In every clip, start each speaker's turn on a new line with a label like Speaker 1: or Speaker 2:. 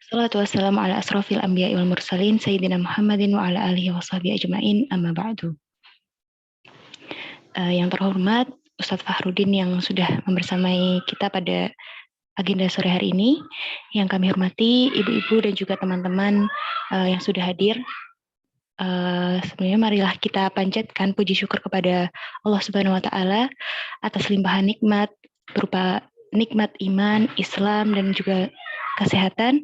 Speaker 1: Salatu wassalamu ala asrofil anbiya wal mursalin Sayyidina Muhammadin wa ala alihi wa sahbihi ajma'in amma ba'du. Yang terhormat Ustadz Fahrudin yang sudah membersamai kita pada agenda sore hari ini. Yang kami hormati ibu-ibu dan juga teman-teman yang sudah hadir. Sebenarnya marilah kita panjatkan puji syukur kepada Allah Subhanahu wa taala atas limpahan nikmat berupa nikmat iman, Islam dan juga kesehatan.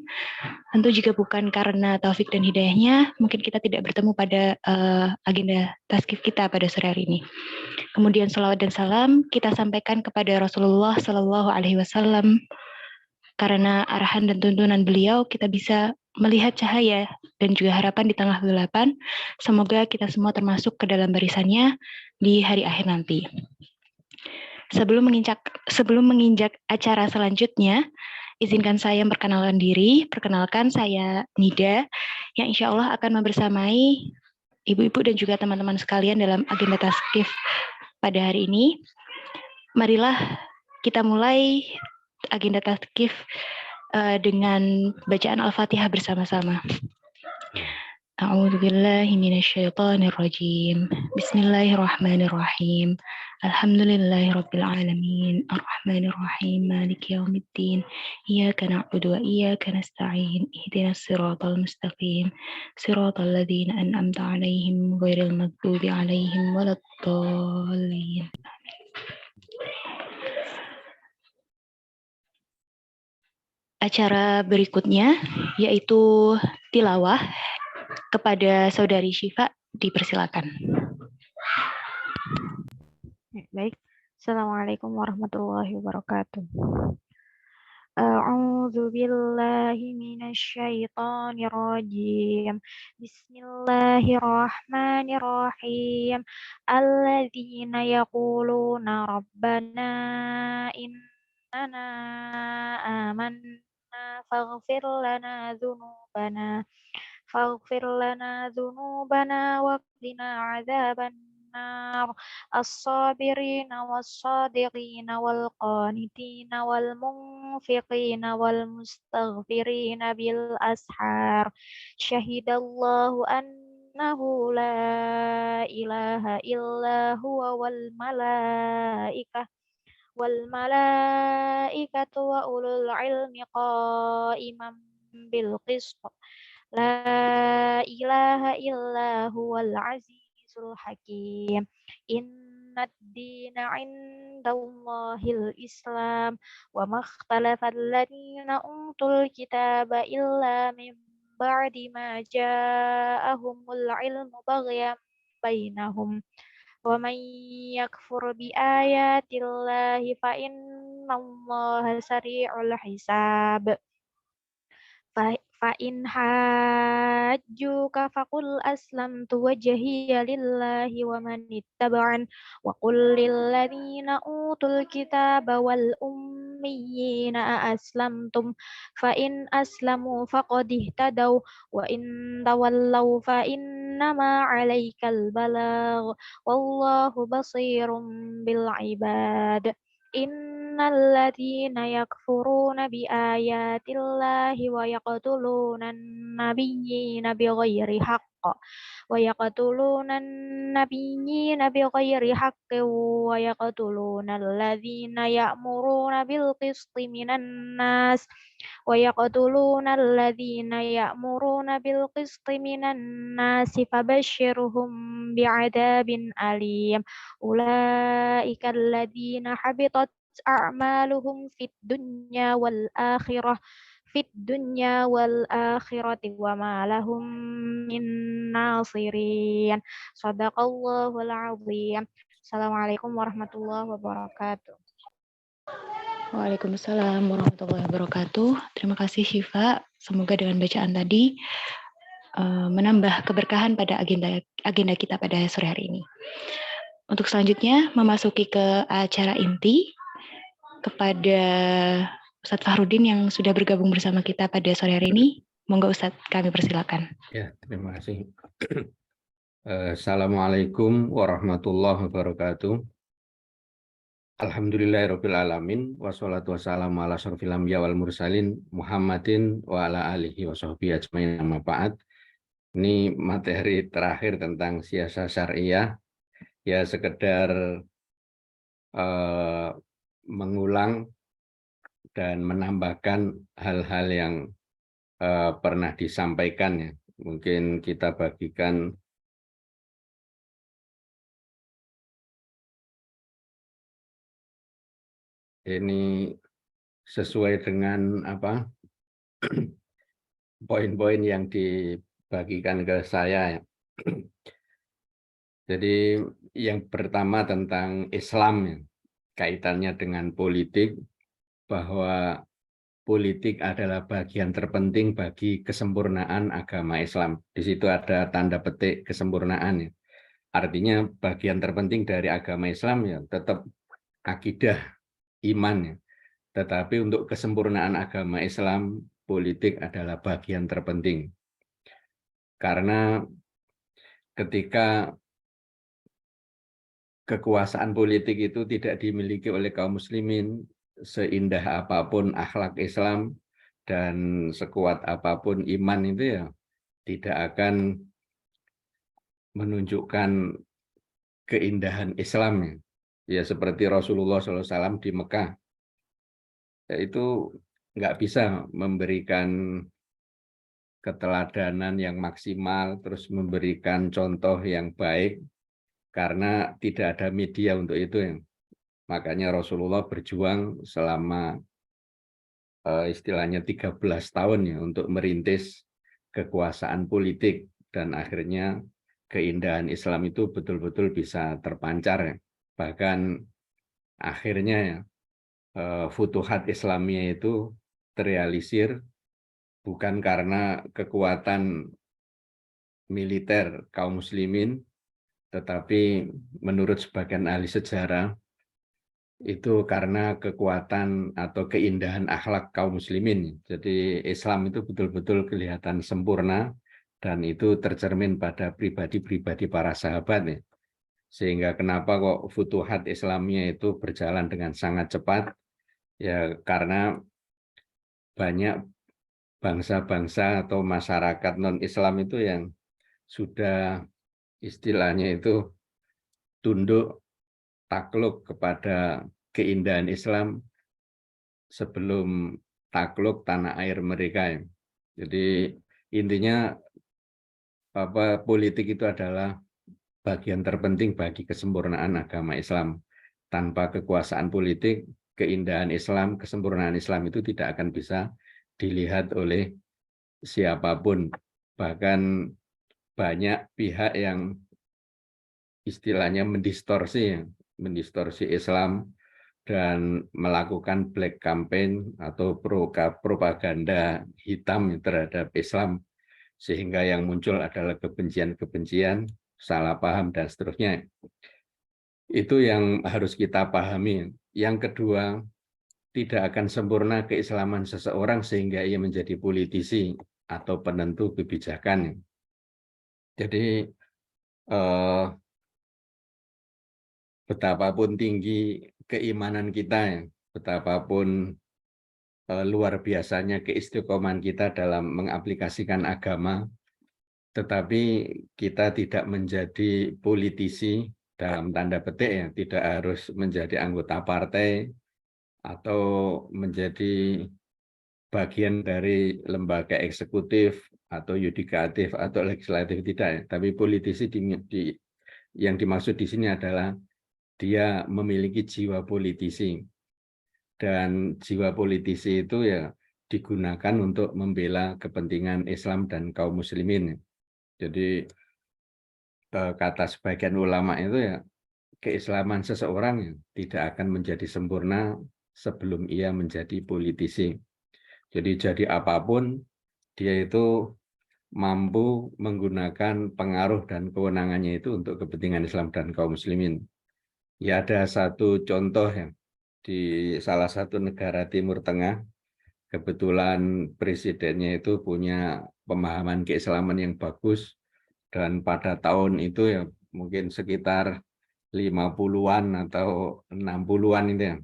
Speaker 1: Tentu jika bukan karena taufik dan hidayahnya, mungkin kita tidak bertemu pada agenda taskif kita pada sore hari ini. Kemudian salawat dan salam kita sampaikan kepada Rasulullah Shallallahu Alaihi Wasallam. Karena arahan dan tuntunan beliau, kita bisa melihat cahaya dan juga harapan di tengah kegelapan. Semoga kita semua termasuk ke dalam barisannya di hari akhir nanti. Sebelum menginjak acara selanjutnya, izinkan saya memperkenalkan diri. Perkenalkan, saya Nida, yang insya Allah akan membersamai ibu-ibu dan juga teman-teman sekalian dalam agenda taskif pada hari ini. Marilah kita mulai agenda taskif dengan bacaan Al-Fatihah bersama-sama. A'udzubillahi minasyaitonirrajim. Bismillahirrahmanirrahim. Alhamdulillahirabbil alamin. Arrahmanirrahim. Maliki yaumiddin. Iyyaka na'budu wa iyyaka nasta'in. Ihdinas siratal mustaqim. Siratal ladzina an'amta 'alaihim ghairil maghdubi 'alaihim waladdallin. Acara berikutnya yaitu tilawah. Kepada Saudari Syifa dipersilakan.
Speaker 2: Baik. Assalamualaikum warahmatullahi wabarakatuh. A'udzu billahi minasyaitonir rajim. Bismillahirrahmanirrahim. Alladzina yaquluna rabbana innana amanna faghfir lana dzunubana wa qina adzaban nar. As-sabirina was-sadiqina wal-qanitina wal-munfiqina wal-mustaghfirina bil ashar. Syahidallahu annahu la ilaha illa huwa wal malaikatu wa ulul ilmi qa'iman bil qist. La ilaha illa huwal azizul hakim. Innad dina indallahil islam wa makhtalafal ladina utul kitaba illa min ba'di ma ja'ahumul ilmu baghyan bainahum. Wa man yakfur bi ayatillahi fa innallaha sari'ul hisab. Fa'in hajjuka faqul aslamtu wajhiya lillahi wa man ittaba'an wa qul lil ladzina utul kitaba wal ummiyina aslamtum fa in aslamu faqad ihtadaw wa in tawallaw fa innama 'alaikal balagh wallahu basirum bil ibad. Innal ladzina yakfuruna bi ayatillahi wa yaqtuluna an-nabiyyina bighairi haqq wa yaqtuluna an-nabiyyina bighairi haqqin wa yaqtuluna alladzina ya'muruna bil qisti minan nas wa yaqtuluna alladzina ya'muruna bil qisti minan nas fabashshirhum bi'adzabin alim. Ulaika alladzina habitat a'maluhum fid dunya wal akhirati wa ma lahum min nasirin. Shadaqallahul azim. Assalamualaikum warahmatullahi wabarakatuh.
Speaker 1: Waalaikumsalam warahmatullahi wabarakatuh. Terima kasih Syifa. Semoga dengan bacaan tadi menambah keberkahan pada agenda kita pada sore hari ini. Untuk selanjutnya memasuki ke acara inti kepada Ustadz Fahrudin yang sudah bergabung bersama kita pada sore hari ini. Monggo Ustadz, kami persilakan.
Speaker 3: Ya, terima kasih. Assalamualaikum warahmatullahi wabarakatuh. Alhamdulillahirabbil alamin wassalatu wassalamu ala asyrofil anbiya wal mursalin Muhammadin wa ala alihi washabbihi ajmain amma ba'd. Ini materi terakhir tentang siasah syariah, ya sekedar mengulang dan menambahkan hal-hal yang pernah disampaikan ya. Mungkin kita bagikan ini sesuai dengan poin-poin yang dibagikan ke saya. Jadi yang pertama tentang Islam ya, kaitannya dengan politik, bahwa politik adalah bagian terpenting bagi kesempurnaan agama Islam. Di situ ada tanda petik kesempurnaan ya. Artinya bagian terpenting dari agama Islam ya tetap akidah, iman ya. Tetapi untuk kesempurnaan agama Islam, politik adalah bagian terpenting. Karena ketika kekuasaan politik itu tidak dimiliki oleh kaum muslimin, seindah apapun akhlak Islam dan sekuat apapun iman itu ya tidak akan menunjukkan keindahan Islam ya. Ya seperti Rasulullah SAW di Mekah, itu nggak bisa memberikan keteladanan yang maksimal, terus memberikan contoh yang baik, karena tidak ada media untuk itu ya. Makanya Rasulullah berjuang selama istilahnya 13 tahun ya untuk merintis kekuasaan politik, dan akhirnya keindahan Islam itu betul-betul bisa terpancar ya. Bahkan akhirnya ya, Futuhat Islamiyah itu terrealisir bukan karena kekuatan militer kaum muslimin, tetapi menurut sebagian ahli sejarah itu karena kekuatan atau keindahan akhlak kaum muslimin. Jadi Islam itu betul-betul kelihatan sempurna, dan itu tercermin pada pribadi-pribadi para sahabat ya. Sehingga kenapa kok Futuhat Islamiyah itu berjalan dengan sangat cepat, ya karena banyak bangsa-bangsa atau masyarakat non-Islam itu yang sudah istilahnya itu tunduk, takluk kepada keindahan Islam sebelum takluk tanah air mereka. Jadi intinya politik itu adalah bagian terpenting bagi kesempurnaan agama Islam. Tanpa kekuasaan politik, keindahan Islam, kesempurnaan Islam itu tidak akan bisa dilihat oleh siapapun. Bahkan banyak pihak yang istilahnya mendistorsi Islam dan melakukan black campaign atau propaganda hitam terhadap Islam, sehingga yang muncul adalah kebencian-kebencian, salah paham, dan seterusnya. Itu yang harus kita pahami. Yang kedua, tidak akan sempurna keislaman seseorang sehingga ia menjadi politisi atau penentu kebijakan. Jadi betapapun tinggi keimanan kita, betapapun luar biasanya keistiqomahan kita dalam mengaplikasikan agama, tetapi kita tidak menjadi politisi dalam tanda petik ya, tidak harus menjadi anggota partai atau menjadi bagian dari lembaga eksekutif atau yudikatif atau legislatif, tidak ya. Tapi politisi yang dimaksud di sini adalah dia memiliki jiwa politisi, dan jiwa politisi itu ya digunakan untuk membela kepentingan Islam dan kaum muslimin. Jadi kata sebagian ulama itu ya, keislaman seseorang ya tidak akan menjadi sempurna sebelum ia menjadi politisi. Jadi apapun, dia itu mampu menggunakan pengaruh dan kewenangannya itu untuk kepentingan Islam dan kaum muslimin. Ya ada satu contoh ya, di salah satu negara Timur Tengah, kebetulan presidennya itu punya pemahaman keislaman yang bagus, dan pada tahun itu ya mungkin sekitar 50-an atau 60-an itu ya.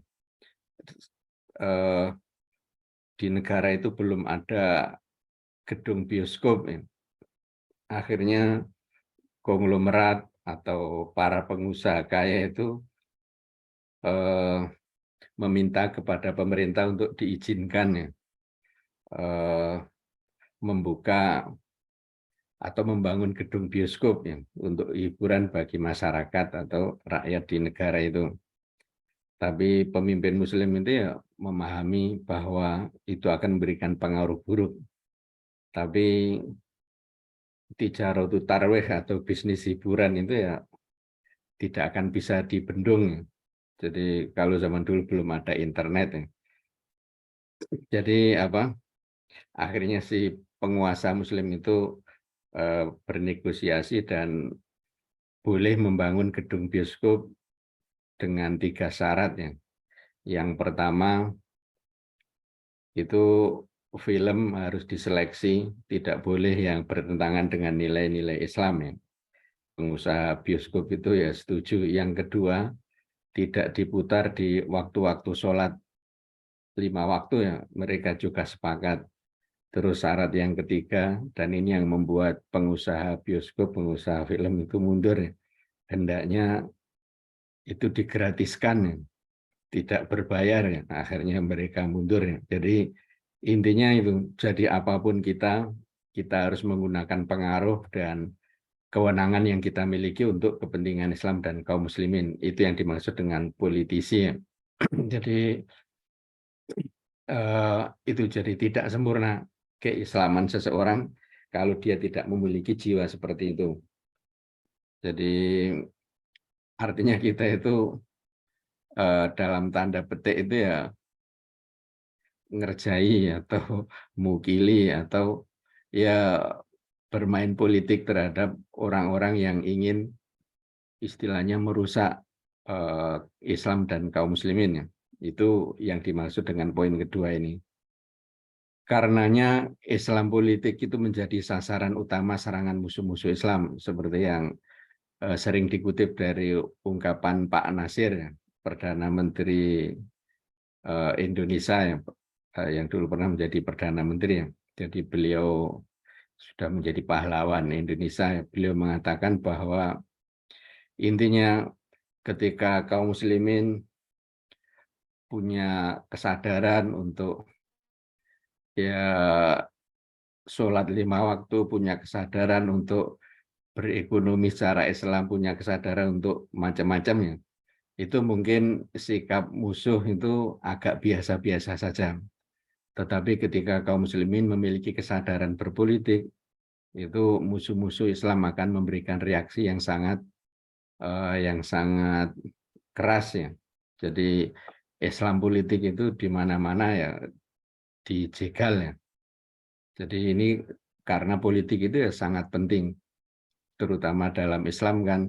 Speaker 3: Di negara itu belum ada gedung bioskop ya. Akhirnya konglomerat atau para pengusaha kaya itu meminta kepada pemerintah untuk diizinkan ya, membuka atau membangun gedung bioskop ya, untuk hiburan bagi masyarakat atau rakyat di negara itu. Tapi pemimpin Muslim itu ya memahami bahwa itu akan memberikan pengaruh buruk. Tapi tijaratu tarwih atau bisnis hiburan itu ya tidak akan bisa dibendung. Jadi kalau zaman dulu belum ada internet ya. Jadi akhirnya si penguasa Muslim itu bernegosiasi dan boleh membangun gedung bioskop dengan 3 syarat ya. Yang pertama itu film harus diseleksi, tidak boleh yang bertentangan dengan nilai-nilai Islam ya. Pengusaha bioskop itu ya setuju. Yang kedua, tidak diputar di waktu-waktu sholat 5 waktu ya, mereka juga sepakat. Terus syarat yang ketiga, dan ini yang membuat pengusaha bioskop, pengusaha film itu mundur ya, hendaknya itu digratiskan ya, tidak berbayar ya, akhirnya mereka mundur ya. Jadi intinya itu, jadi apapun kita harus menggunakan pengaruh dan kewenangan yang kita miliki untuk kepentingan Islam dan kaum muslimin. Itu yang dimaksud dengan politisi ya. Jadi itu jadi tidak sempurna keislaman seseorang kalau dia tidak memiliki jiwa seperti itu. Jadi artinya kita itu dalam tanda petik itu ya ngerjai atau mukili atau ya bermain politik terhadap orang-orang yang ingin istilahnya merusak Islam dan kaum muslimin ya. Itu yang dimaksud dengan poin kedua ini. Karenanya Islam politik itu menjadi sasaran utama serangan musuh-musuh Islam, seperti yang sering dikutip dari ungkapan Pak Nasir, ya, Perdana Menteri Indonesia yang dulu pernah menjadi Perdana Menteri. Ya. Jadi beliau sudah menjadi pahlawan Indonesia. Beliau mengatakan bahwa intinya ketika kaum muslimin punya kesadaran untuk ya sholat 5 waktu, punya kesadaran untuk berekonomi secara Islam, punya kesadaran untuk macam-macamnya, itu mungkin sikap musuh itu agak biasa-biasa saja. Tetapi ketika kaum muslimin memiliki kesadaran berpolitik, itu musuh-musuh Islam akan memberikan reaksi yang sangat keras ya. Jadi Islam politik itu di mana-mana ya dijegal ya. Jadi ini karena politik itu ya sangat penting, terutama dalam Islam kan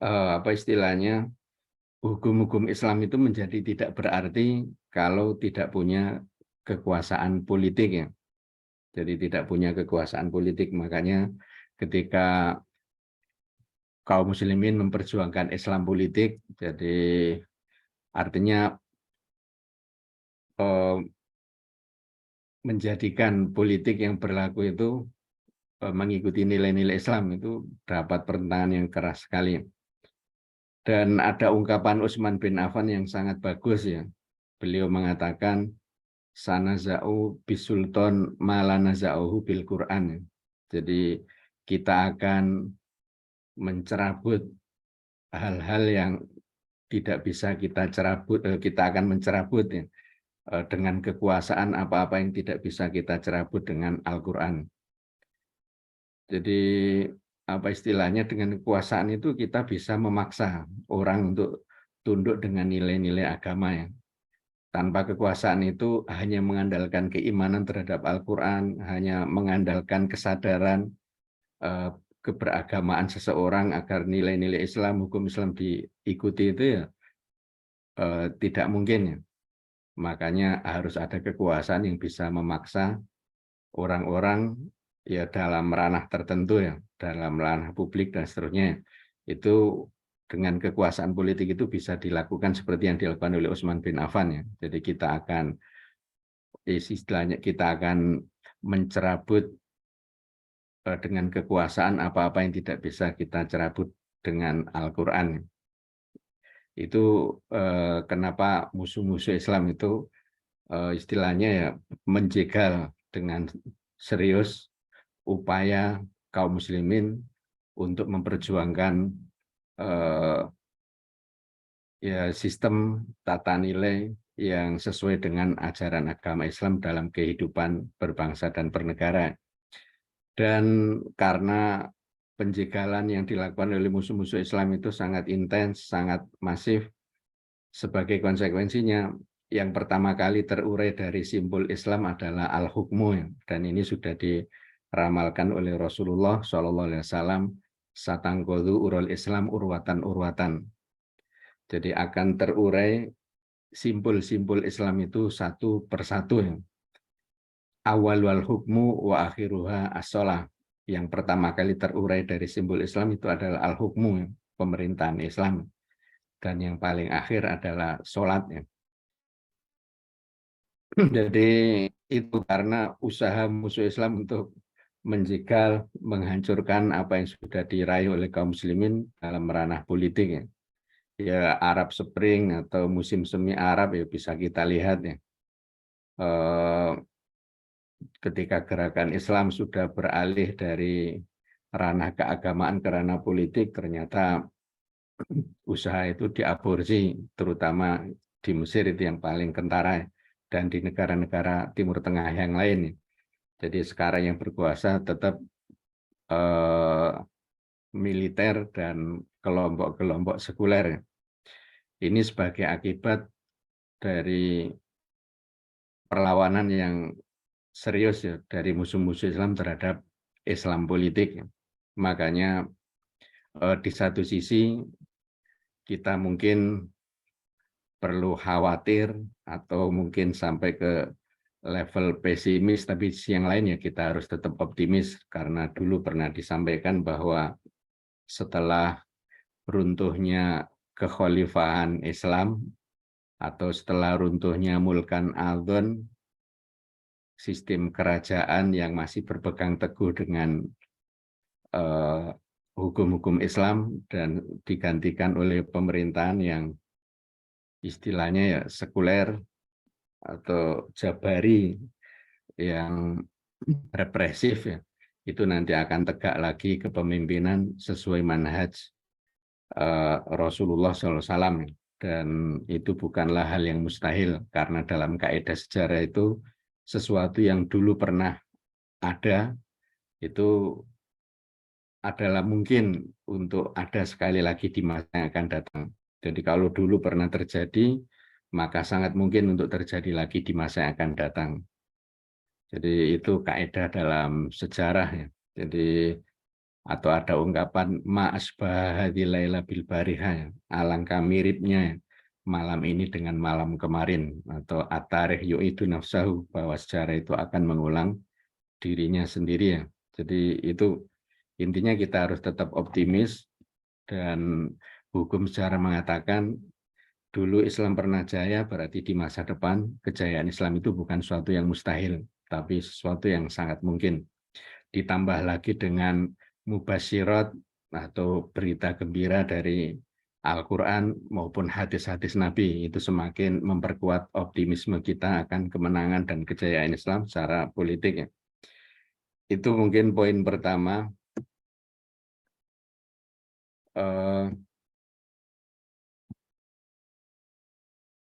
Speaker 3: apa istilahnya, hukum-hukum Islam itu menjadi tidak berarti kalau tidak punya kekuasaan politik ya. Jadi tidak punya kekuasaan politik, makanya ketika kaum muslimin memperjuangkan Islam politik, jadi artinya menjadikan politik yang berlaku itu mengikuti nilai-nilai Islam itu dapat pertentangan yang keras sekali. Dan ada ungkapan Utsman bin Affan yang sangat bagus ya. Beliau mengatakan sanaza'u bisultan malanaza'uhu bil Quran. Jadi kita akan mencerabut hal-hal yang tidak bisa kita cerabut, kita akan mencerabut ya, dengan kekuasaan apa-apa yang tidak bisa kita cerabut dengan Al-Quran. Jadi apa istilahnya, dengan kekuasaan itu kita bisa memaksa orang untuk tunduk dengan nilai-nilai agama ya. Tanpa kekuasaan itu hanya mengandalkan keimanan terhadap Al-Quran, hanya mengandalkan kesadaran keberagamaan seseorang agar nilai-nilai Islam, hukum Islam diikuti itu ya tidak mungkin ya. Makanya harus ada kekuasaan yang bisa memaksa orang-orang ya dalam ranah tertentu ya, dalam ranah publik dan seterusnya, itu dengan kekuasaan politik itu bisa dilakukan seperti yang dilakukan oleh Utsman bin Affan ya. Jadi kita akan istilahnya kita akan mencerabut dengan kekuasaan apa-apa yang tidak bisa kita cerabut dengan Al-Quran. Itu kenapa musuh-musuh Islam itu istilahnya ya menjegal dengan serius upaya kaum muslimin untuk memperjuangkan ya sistem tata nilai yang sesuai dengan ajaran agama Islam dalam kehidupan berbangsa dan bernegara. Dan karena penjegalan yang dilakukan oleh musuh-musuh Islam itu sangat intens, sangat masif, sebagai konsekuensinya yang pertama kali terurai dari simbol Islam adalah al-hukmu, dan ini sudah diramalkan oleh Rasulullah SAW, satanggodu urul Islam urwatan urwatan. Jadi akan terurai simbol-simbol Islam itu satu persatu. Awal wal hukmu wa akhiruha as-shalah. Yang pertama kali terurai dari simbol Islam itu adalah al-hukmu, pemerintahan Islam. Dan yang paling akhir adalah sholatnya. Jadi itu karena usaha musuh Islam untuk menjegal, menghancurkan apa yang sudah diraih oleh kaum muslimin dalam ranah politik ya. Ya Arab Spring atau musim semi Arab ya bisa kita lihat ya. Ketika gerakan Islam sudah beralih dari ranah keagamaan ke ranah politik, ternyata usaha itu diaborsi, terutama di Mesir itu yang paling kentara dan di negara-negara Timur Tengah yang lain. Jadi sekarang yang berkuasa tetap militer dan kelompok-kelompok sekuler. Ini sebagai akibat dari perlawanan yang serius ya dari musuh-musuh Islam terhadap Islam politik. Makanya di satu sisi kita mungkin perlu khawatir atau mungkin sampai ke level pesimis, tapi di sisi yang lain ya kita harus tetap optimis karena dulu pernah disampaikan bahwa setelah runtuhnya kekhalifahan Islam atau setelah runtuhnya Mulkan Adhan, sistem kerajaan yang masih berpegang teguh dengan hukum-hukum Islam dan digantikan oleh pemerintahan yang istilahnya ya sekuler atau jabari yang represif ya, itu nanti akan tegak lagi kepemimpinan sesuai manhaj Rasulullah SAW, dan itu bukanlah hal yang mustahil karena dalam kaidah sejarah itu sesuatu yang dulu pernah ada itu adalah mungkin untuk ada sekali lagi di masa yang akan datang. Jadi kalau dulu pernah terjadi, maka sangat mungkin untuk terjadi lagi di masa yang akan datang. Jadi itu kaidah dalam sejarah ya. Jadi atau ada ungkapan ma'asbahadil laila bil bariha, alangkah miripnya malam ini dengan malam kemarin, atau at-tarikh yu'idu nafsahu, bahwa sejarah itu akan mengulang dirinya sendiri ya. Jadi itu intinya kita harus tetap optimis, dan hukum sejarah mengatakan dulu Islam pernah jaya, berarti di masa depan kejayaan Islam itu bukan sesuatu yang mustahil, tapi sesuatu yang sangat mungkin. Ditambah lagi dengan mubasyirat atau berita gembira dari Al-Quran maupun hadis-hadis Nabi, itu semakin memperkuat optimisme kita akan kemenangan dan kejayaan Islam secara politik. Itu mungkin poin pertama.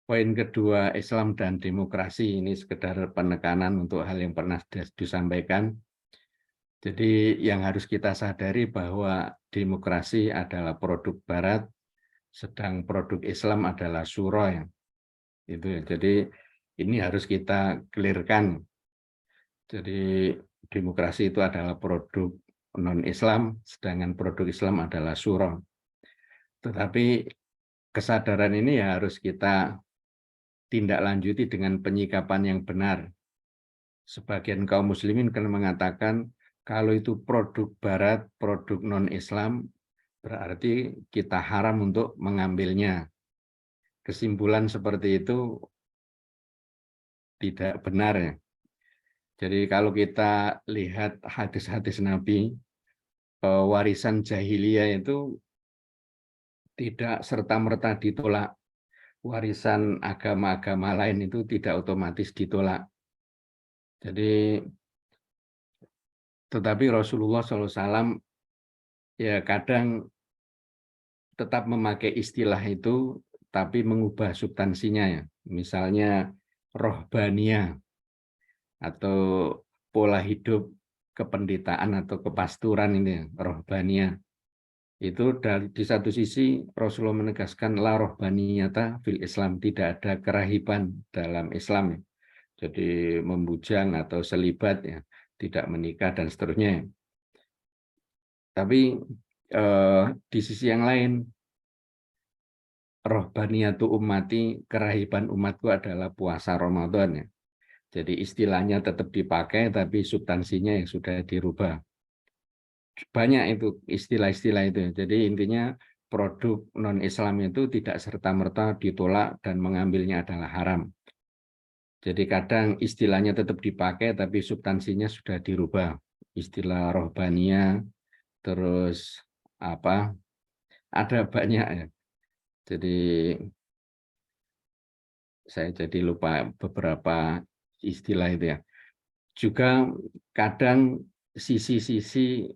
Speaker 3: Poin kedua, Islam dan demokrasi, ini sekedar penekanan untuk hal yang pernah disampaikan. Jadi yang harus kita sadari bahwa demokrasi adalah produk Barat, sedang produk Islam adalah syura ya. Itu ya. Jadi ini harus kita clearkan. Jadi demokrasi itu adalah produk non-Islam, sedangkan produk Islam adalah syura. Tetapi kesadaran ini ya harus kita tindak lanjuti dengan penyikapan yang benar. Sebagian kaum muslimin kan mengatakan Kalau itu produk Barat, produk non-Islam, berarti kita haram untuk mengambilnya. Kesimpulan seperti itu tidak benar ya. Jadi kalau kita lihat hadis-hadis Nabi, warisan jahiliyah itu tidak serta-merta ditolak. Warisan agama-agama lain itu tidak otomatis ditolak. Jadi, tetapi Rasulullah SAW ya kadang tetap memakai istilah itu, tapi mengubah substansinya ya. Misalnya rohbaniyah atau pola hidup kependetaan atau kepasturan ini, rohbaniyah. Itu di satu sisi Rasulullah menegaskan la rohbaniyata fil Islam, tidak ada kerahiban dalam Islam. Jadi membujang atau selibat ya, tidak menikah dan seterusnya. Tapi di sisi yang lain, rohbaniyatu ummati, kerahiban umatku adalah puasa Ramadan ya. Jadi istilahnya tetap dipakai, tapi substansinya yang sudah dirubah. Banyak itu istilah-istilah itu. Jadi intinya produk non-Islam itu tidak serta-merta ditolak dan mengambilnya adalah haram. Jadi kadang istilahnya tetap dipakai, tapi substansinya sudah dirubah. Istilah rohbaniyah, terus apa? Ada banyak ya. Jadi saya jadi lupa beberapa istilah itu ya. Juga kadang sisi-sisi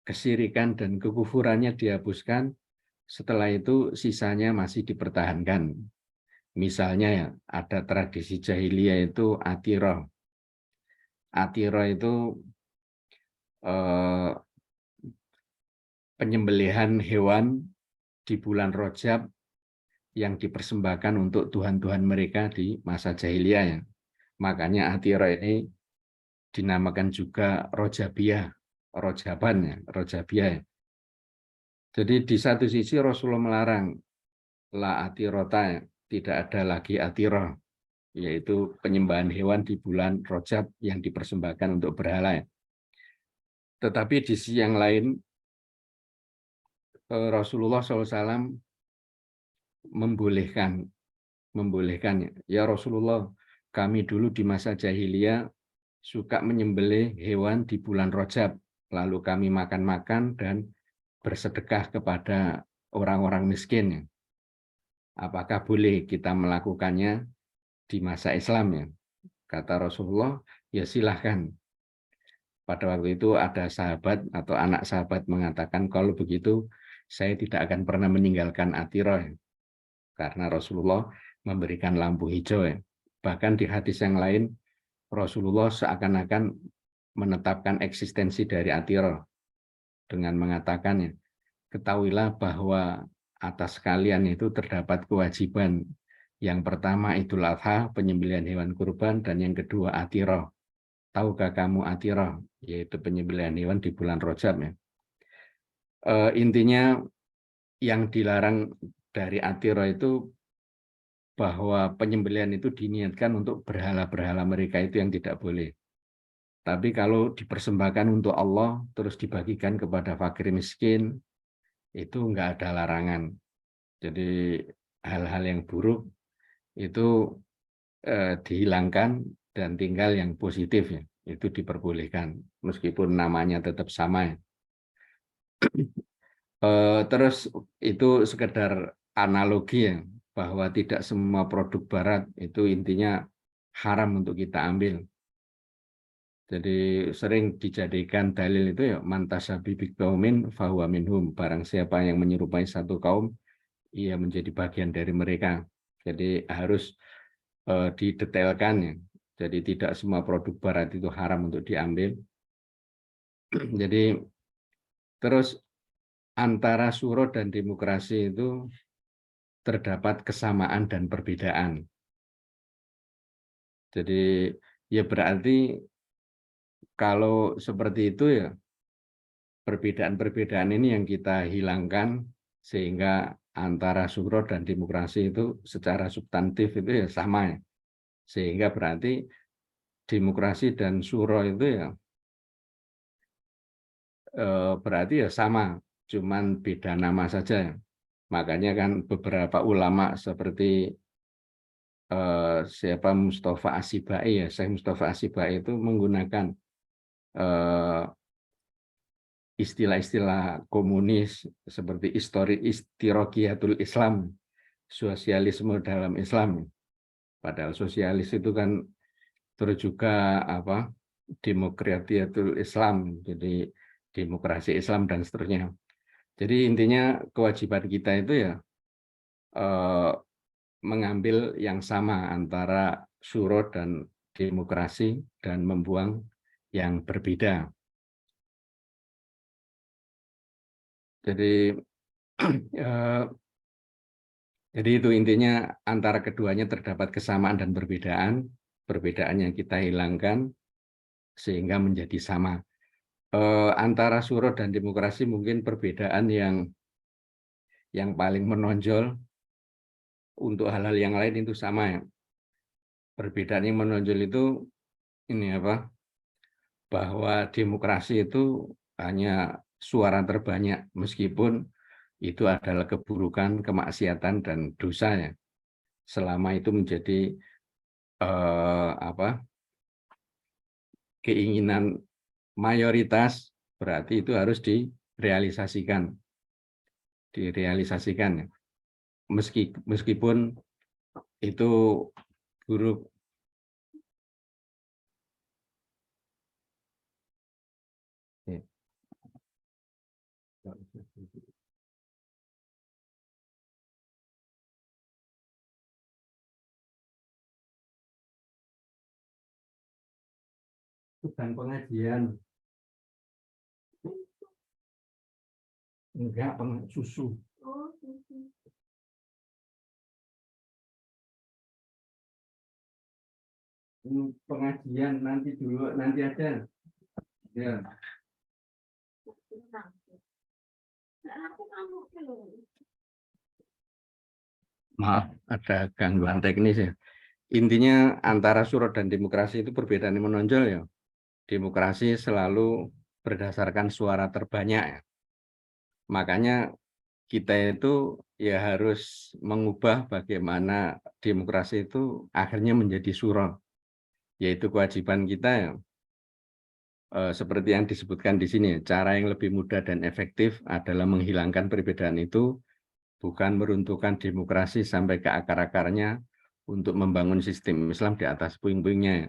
Speaker 3: kesyirikan dan kekufurannya dihapuskan, setelah itu sisanya masih dipertahankan. Misalnya ya, ada tradisi jahiliyah itu atiroh. Atiroh itu penyembelihan hewan di bulan Rajab yang dipersembahkan untuk tuhan-tuhan mereka di masa jahiliyah ya. Makanya atiroh ini dinamakan juga Rojabiyah, Rojaban ya, Rojabiyah ya. Jadi di satu sisi Rasulullah melarang la atirota, tidak ada lagi atiroh, yaitu penyembahan hewan di bulan Rajab yang dipersembahkan untuk berhala. Tetapi di sisi yang lain Rasulullah SAW membolehkan ya Rasulullah, kami dulu di masa jahiliyah suka menyembelih hewan di bulan Rajab, lalu kami makan-makan dan bersedekah kepada orang-orang miskin. Apakah boleh kita melakukannya di masa Islam ya? Kata Rasulullah, ya silahkan. Pada waktu itu ada sahabat atau anak sahabat mengatakan, kalau begitu saya tidak akan pernah meninggalkan atiroh, karena Rasulullah memberikan lampu hijau ya. Bahkan di hadis yang lain, Rasulullah seakan-akan menetapkan eksistensi dari atiroh dengan mengatakan, ketahuilah bahwa atas kalian itu terdapat kewajiban. Yang pertama Idul Adha, penyembelihan hewan kurban, dan yang kedua atiroh. Tahukah kamu atiroh, yaitu penyembelihan hewan di bulan Rajab ya. Intinya yang dilarang dari atiroh itu bahwa penyembelihan itu diniatkan untuk berhala-berhala mereka, itu yang tidak boleh. Tapi kalau dipersembahkan untuk Allah, terus dibagikan kepada fakir miskin, itu enggak ada larangan. Jadi hal-hal yang buruk itu dihilangkan dan tinggal yang positif ya, itu diperbolehkan meskipun namanya tetap sama ya. Terus itu sekedar analogi ya, bahwa tidak semua produk Barat itu intinya haram untuk kita ambil. Jadi sering dijadikan dalil itu ya, mantasabi biqaumin fahuwa minhum, barang siapa yang menyerupai satu kaum, ia menjadi bagian dari mereka. Jadi harus didetailkan ya. Jadi tidak semua produk Barat itu haram untuk diambil. Jadi terus antara syuro dan demokrasi itu terdapat kesamaan dan perbedaan. Jadi ya berarti kalau seperti itu ya, perbedaan-perbedaan ini yang kita hilangkan, sehingga antara syuro dan demokrasi itu secara substantif itu ya sama ya. Sehingga berarti demokrasi dan syuro itu ya berarti ya sama, cuman beda nama saja. Makanya kan beberapa ulama seperti siapa Mustafa Asibai ya, Syekh Mustafa Asibai itu menggunakan istilah-istilah komunis seperti istiroqiyatul Islam, sosialisme dalam Islam. Padahal sosialis itu kan terus juga apa demokratiyatul Islam, jadi demokrasi Islam dan seterusnya. Jadi intinya kewajiban kita itu ya mengambil yang sama antara syuro dan demokrasi dan membuang yang berbeda. Jadi jadi itu intinya antara keduanya terdapat kesamaan dan perbedaan. Perbedaan yang kita hilangkan sehingga menjadi sama. Antara syuro dan demokrasi mungkin perbedaan yang paling menonjol. Untuk hal-hal yang lain itu sama ya. Perbedaan yang menonjol itu ini apa? Bahwa demokrasi itu hanya suara terbanyak meskipun itu adalah keburukan, kemaksiatan dan dosa ya. Selama itu menjadi keinginan mayoritas, berarti itu harus direalisasikan ya. Meskipun itu buruk. Bukan pengajian, enggak susu. Pengajian nanti dulu, nanti aja. Ya. Maaf, ada gangguan teknis ya. Intinya antara syuro dan demokrasi itu perbedaan yang menonjol ya. Demokrasi selalu berdasarkan suara terbanyak ya. Makanya kita itu ya harus mengubah bagaimana demokrasi itu akhirnya menjadi syuro. Yaitu kewajiban kita ya, seperti yang disebutkan di sini, cara yang lebih mudah dan efektif adalah menghilangkan perbedaan itu, bukan meruntuhkan demokrasi sampai ke akar-akarnya untuk membangun sistem Islam di atas puing-puingnya.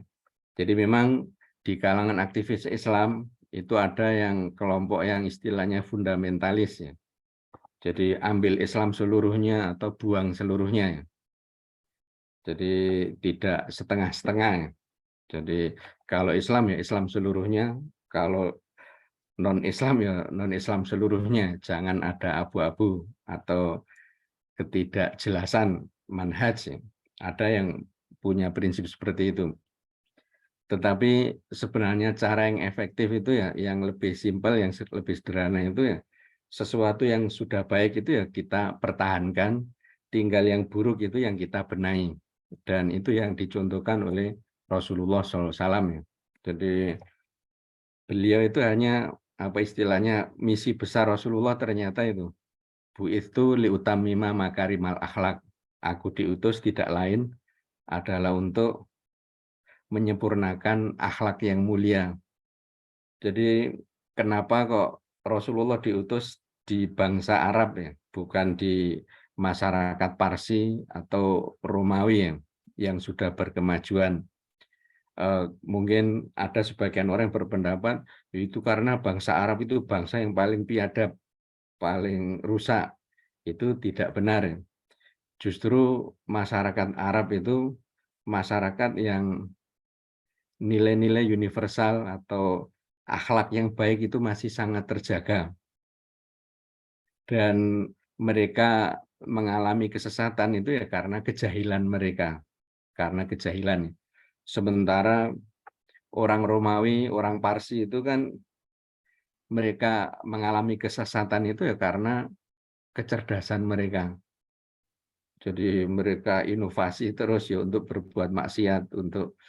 Speaker 3: Jadi memang di kalangan aktivis Islam itu ada yang kelompok yang istilahnya fundamentalis ya. Jadi ambil Islam seluruhnya atau buang seluruhnya ya. Jadi tidak setengah-setengah ya. Jadi kalau Islam ya Islam seluruhnya, kalau non-Islam ya non-Islam seluruhnya, jangan ada abu-abu atau ketidakjelasan manhaj ya. Ada yang punya prinsip seperti itu. Tetapi sebenarnya cara yang efektif itu ya yang lebih simpel, yang lebih sederhana itu ya sesuatu yang sudah baik itu ya kita pertahankan, tinggal yang buruk itu yang kita benahi. Dan itu yang dicontohkan oleh Rasulullah SAW ya. Jadi beliau itu hanya apa istilahnya misi besar Rasulullah ternyata itu bu'itsu liutammima makarimal akhlak. Aku diutus tidak lain adalah untuk menyempurnakan akhlak yang mulia. Jadi kenapa kok Rasulullah diutus di bangsa Arab ya, bukan di masyarakat Parsi atau Romawi ya, yang sudah berkemajuan. Mungkin ada sebagian orang yang berpendapat itu karena bangsa Arab itu bangsa yang paling biadab, paling rusak. Itu tidak benar ya. Justru masyarakat Arab itu masyarakat yang nilai-nilai universal atau akhlak yang baik itu masih sangat terjaga. Dan mereka mengalami kesesatan itu ya karena kejahilan mereka. Karena kejahilan. Sementara orang Romawi, orang Parsi itu kan mereka mengalami kesesatan itu ya karena kecerdasan mereka. Jadi mereka inovasi terus ya untuk berbuat maksiat, untuk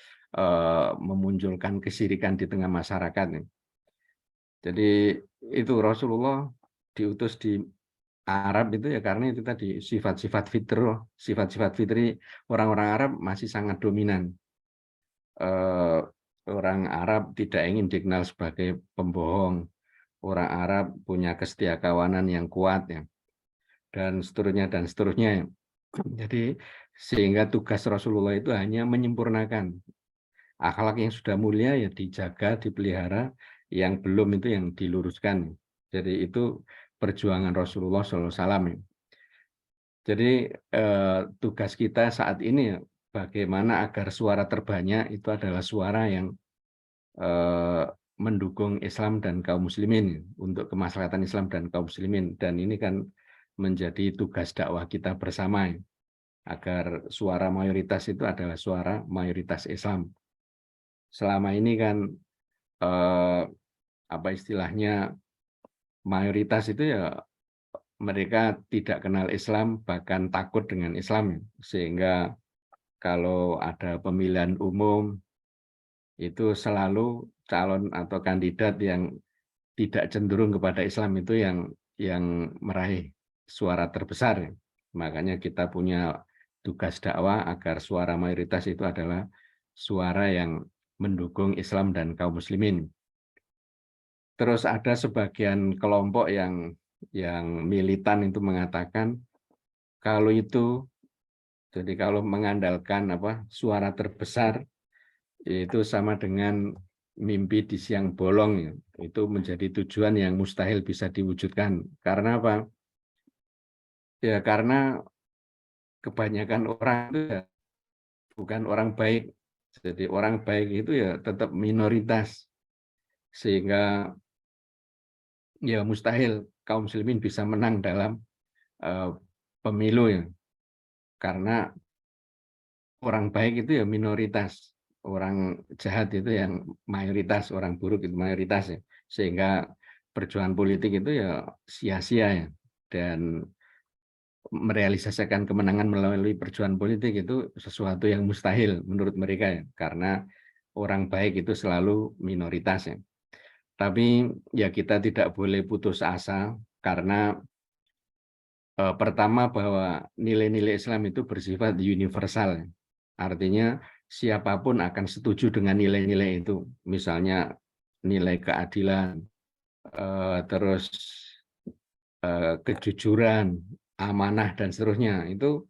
Speaker 3: memunculkan kesirikan di tengah masyarakat. Jadi itu Rasulullah diutus di Arab itu ya karena itu tadi sifat-sifat fitrah, sifat-sifat fitri orang-orang Arab masih sangat dominan. Orang Arab tidak ingin dikenal sebagai pembohong. Orang Arab punya kesetiakawanan yang kuat ya, dan seterusnya dan seterusnya. Jadi sehingga tugas Rasulullah itu hanya menyempurnakan akhlak yang sudah mulia ya dijaga, dipelihara, yang belum itu yang diluruskan. Jadi itu perjuangan Rasulullah SAW. Jadi tugas kita saat ini ya, bagaimana agar suara terbanyak itu adalah suara yang mendukung Islam dan kaum muslimin, untuk kemaslahatan Islam dan kaum muslimin. Dan ini kan menjadi tugas dakwah kita bersama, agar suara mayoritas itu adalah suara mayoritas Islam. Selama ini kan apa istilahnya, mayoritas itu ya mereka tidak kenal Islam, bahkan takut dengan Islam, sehingga kalau ada pemilihan umum itu selalu calon atau kandidat yang tidak cenderung kepada Islam itu yang meraih suara terbesar. Makanya kita punya tugas dakwah agar suara mayoritas itu adalah suara yang mendukung Islam dan kaum muslimin. Terus ada sebagian kelompok yang militan itu mengatakan kalau itu, jadi kalau mengandalkan suara terbesar itu sama dengan mimpi di siang bolong ya. Itu menjadi tujuan yang mustahil bisa diwujudkan. Karena apa? Ya karena kebanyakan orang itu ya bukan orang baik. Jadi orang baik itu ya tetap minoritas. Sehingga ya mustahil kaum muslimin bisa menang dalam pemilu ya. Karena orang baik itu ya minoritas. Orang jahat itu yang mayoritas, orang buruk itu mayoritas ya. Sehingga perjuangan politik itu ya sia-sia ya. Dan merealisasikan kemenangan melalui perjuangan politik itu sesuatu yang mustahil menurut mereka ya. Karena orang baik itu selalu minoritas ya. Tapi ya kita tidak boleh putus asa karena pertama bahwa nilai-nilai Islam itu bersifat universal. Artinya siapapun akan setuju dengan nilai-nilai itu. Misalnya nilai keadilan, terus kejujuran, amanah, dan seterusnya. Itu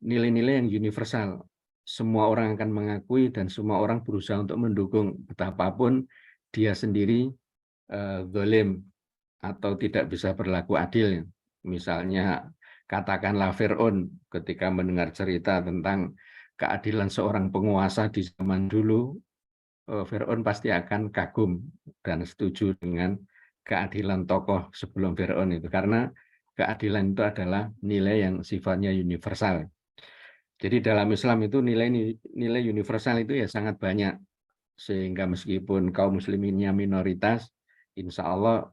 Speaker 3: nilai-nilai yang universal. Semua orang akan mengakui dan semua orang berusaha untuk mendukung, betapapun dia sendiri zalim atau tidak bisa berlaku adil. Misalnya katakanlah Fir'aun ketika mendengar cerita tentang keadilan seorang penguasa di zaman dulu, Fir'aun pasti akan kagum dan setuju dengan keadilan tokoh sebelum Fir'aun itu, karena keadilan itu adalah nilai yang sifatnya universal. Jadi dalam Islam itu nilai universal itu ya sangat banyak, sehingga meskipun kaum musliminnya minoritas, insya Allah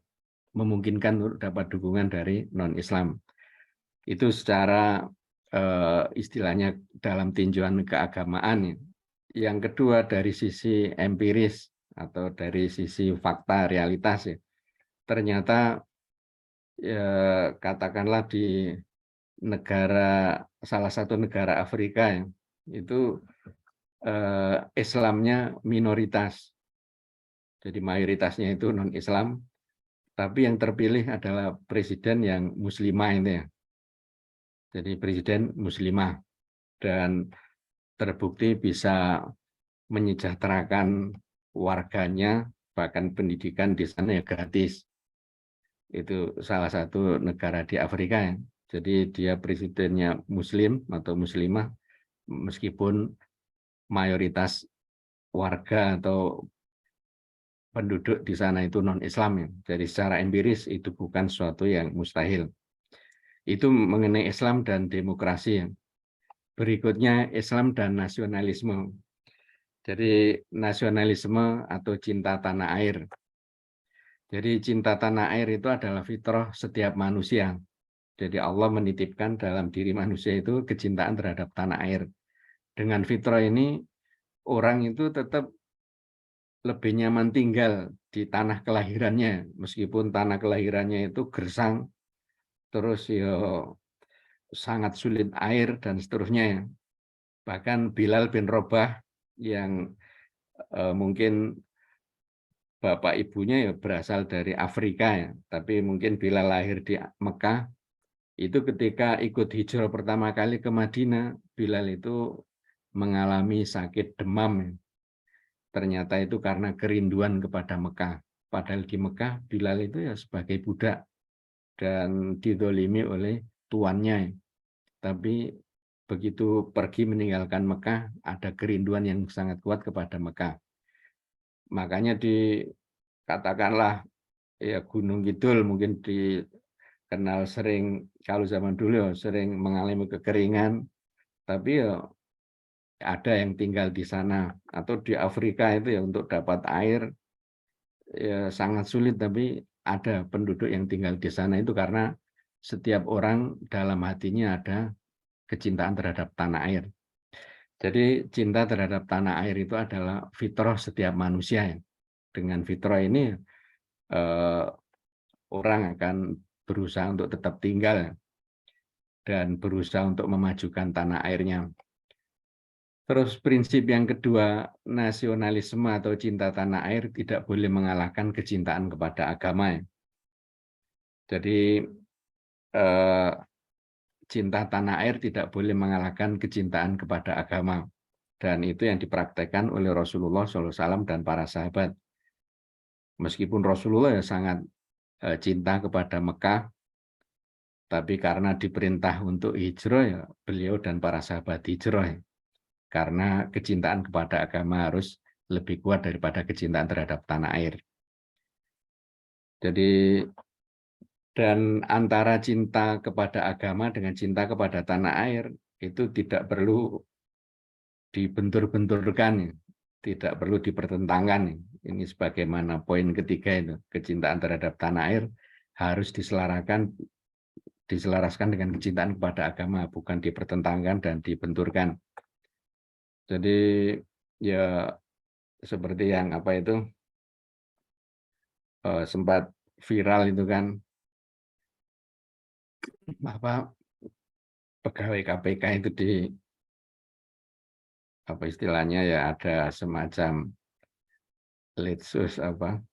Speaker 3: memungkinkan untuk dapat dukungan dari non-Islam. Itu secara istilahnya dalam tinjauan keagamaan. Yang kedua dari sisi empiris atau dari sisi fakta realitas ya. Ternyata katakanlah di salah satu negara Afrika ya, itu Islamnya minoritas. Jadi mayoritasnya itu non-Islam. Tapi yang terpilih adalah presiden yang muslimah itu ya. Jadi presiden muslimah dan terbukti bisa menyejahterakan warganya, bahkan pendidikan di sana ya gratis. Itu salah satu negara di Afrika ya. Jadi dia presidennya muslim atau muslimah meskipun mayoritas warga atau penduduk di sana itu non-Islam ya. Jadi secara empiris itu bukan sesuatu yang mustahil. Itu mengenai Islam dan demokrasi ya. Berikutnya Islam dan nasionalisme. Jadi nasionalisme atau cinta tanah air. Jadi cinta tanah air itu adalah fitrah setiap manusia. Jadi Allah menitipkan dalam diri manusia itu kecintaan terhadap tanah air. Dengan fitrah ini orang itu tetap lebih nyaman tinggal di tanah kelahirannya, meskipun tanah kelahirannya itu gersang, terus ya sangat sulit air dan seterusnya. Bahkan Bilal bin Rabah yang mungkin bapak ibunya ya berasal dari Afrika ya, tapi mungkin Bilal lahir di Mekah, itu ketika ikut hijrah pertama kali ke Madinah, Bilal itu mengalami sakit demam. Ternyata itu karena kerinduan kepada Mekah. Padahal di Mekah, Bilal itu ya sebagai budak dan didolimi oleh tuannya. Tapi begitu pergi meninggalkan Mekah, ada kerinduan yang sangat kuat kepada Mekah. Makanya dikatakanlah ya Gunung Kidul mungkin dikenal sering, kalau zaman dulu ya, sering mengalami kekeringan, tapi ya ada yang tinggal di sana. Atau di Afrika itu ya untuk dapat air ya sangat sulit, tapi ada penduduk yang tinggal di sana itu karena setiap orang dalam hatinya ada kecintaan terhadap tanah air. Jadi cinta terhadap tanah air itu adalah fitrah setiap manusia. Dengan fitrah ini orang akan berusaha untuk tetap tinggal dan berusaha untuk memajukan tanah airnya. Terus prinsip yang kedua, nasionalisme atau cinta tanah air tidak boleh mengalahkan kecintaan kepada agama. Jadi cinta tanah air tidak boleh mengalahkan kecintaan kepada agama. Dan itu yang dipraktekkan oleh Rasulullah SAW dan para sahabat. Meskipun Rasulullah ya sangat cinta kepada Mekah, tapi karena diperintah untuk hijrah, ya beliau dan para sahabat hijrah. Karena kecintaan kepada agama harus lebih kuat daripada kecintaan terhadap tanah air. Jadi, dan antara cinta kepada agama dengan cinta kepada tanah air, itu tidak perlu dibentur-benturkan, tidak perlu dipertentangkan. Ini sebagaimana poin ketiga itu, kecintaan terhadap tanah air harus diselaraskan dengan kecintaan kepada agama, bukan dipertentangkan dan dibenturkan. Jadi ya seperti yang apa itu sempat viral itu kan, apa pegawai KPK itu di apa istilahnya ya ada semacam litsus apa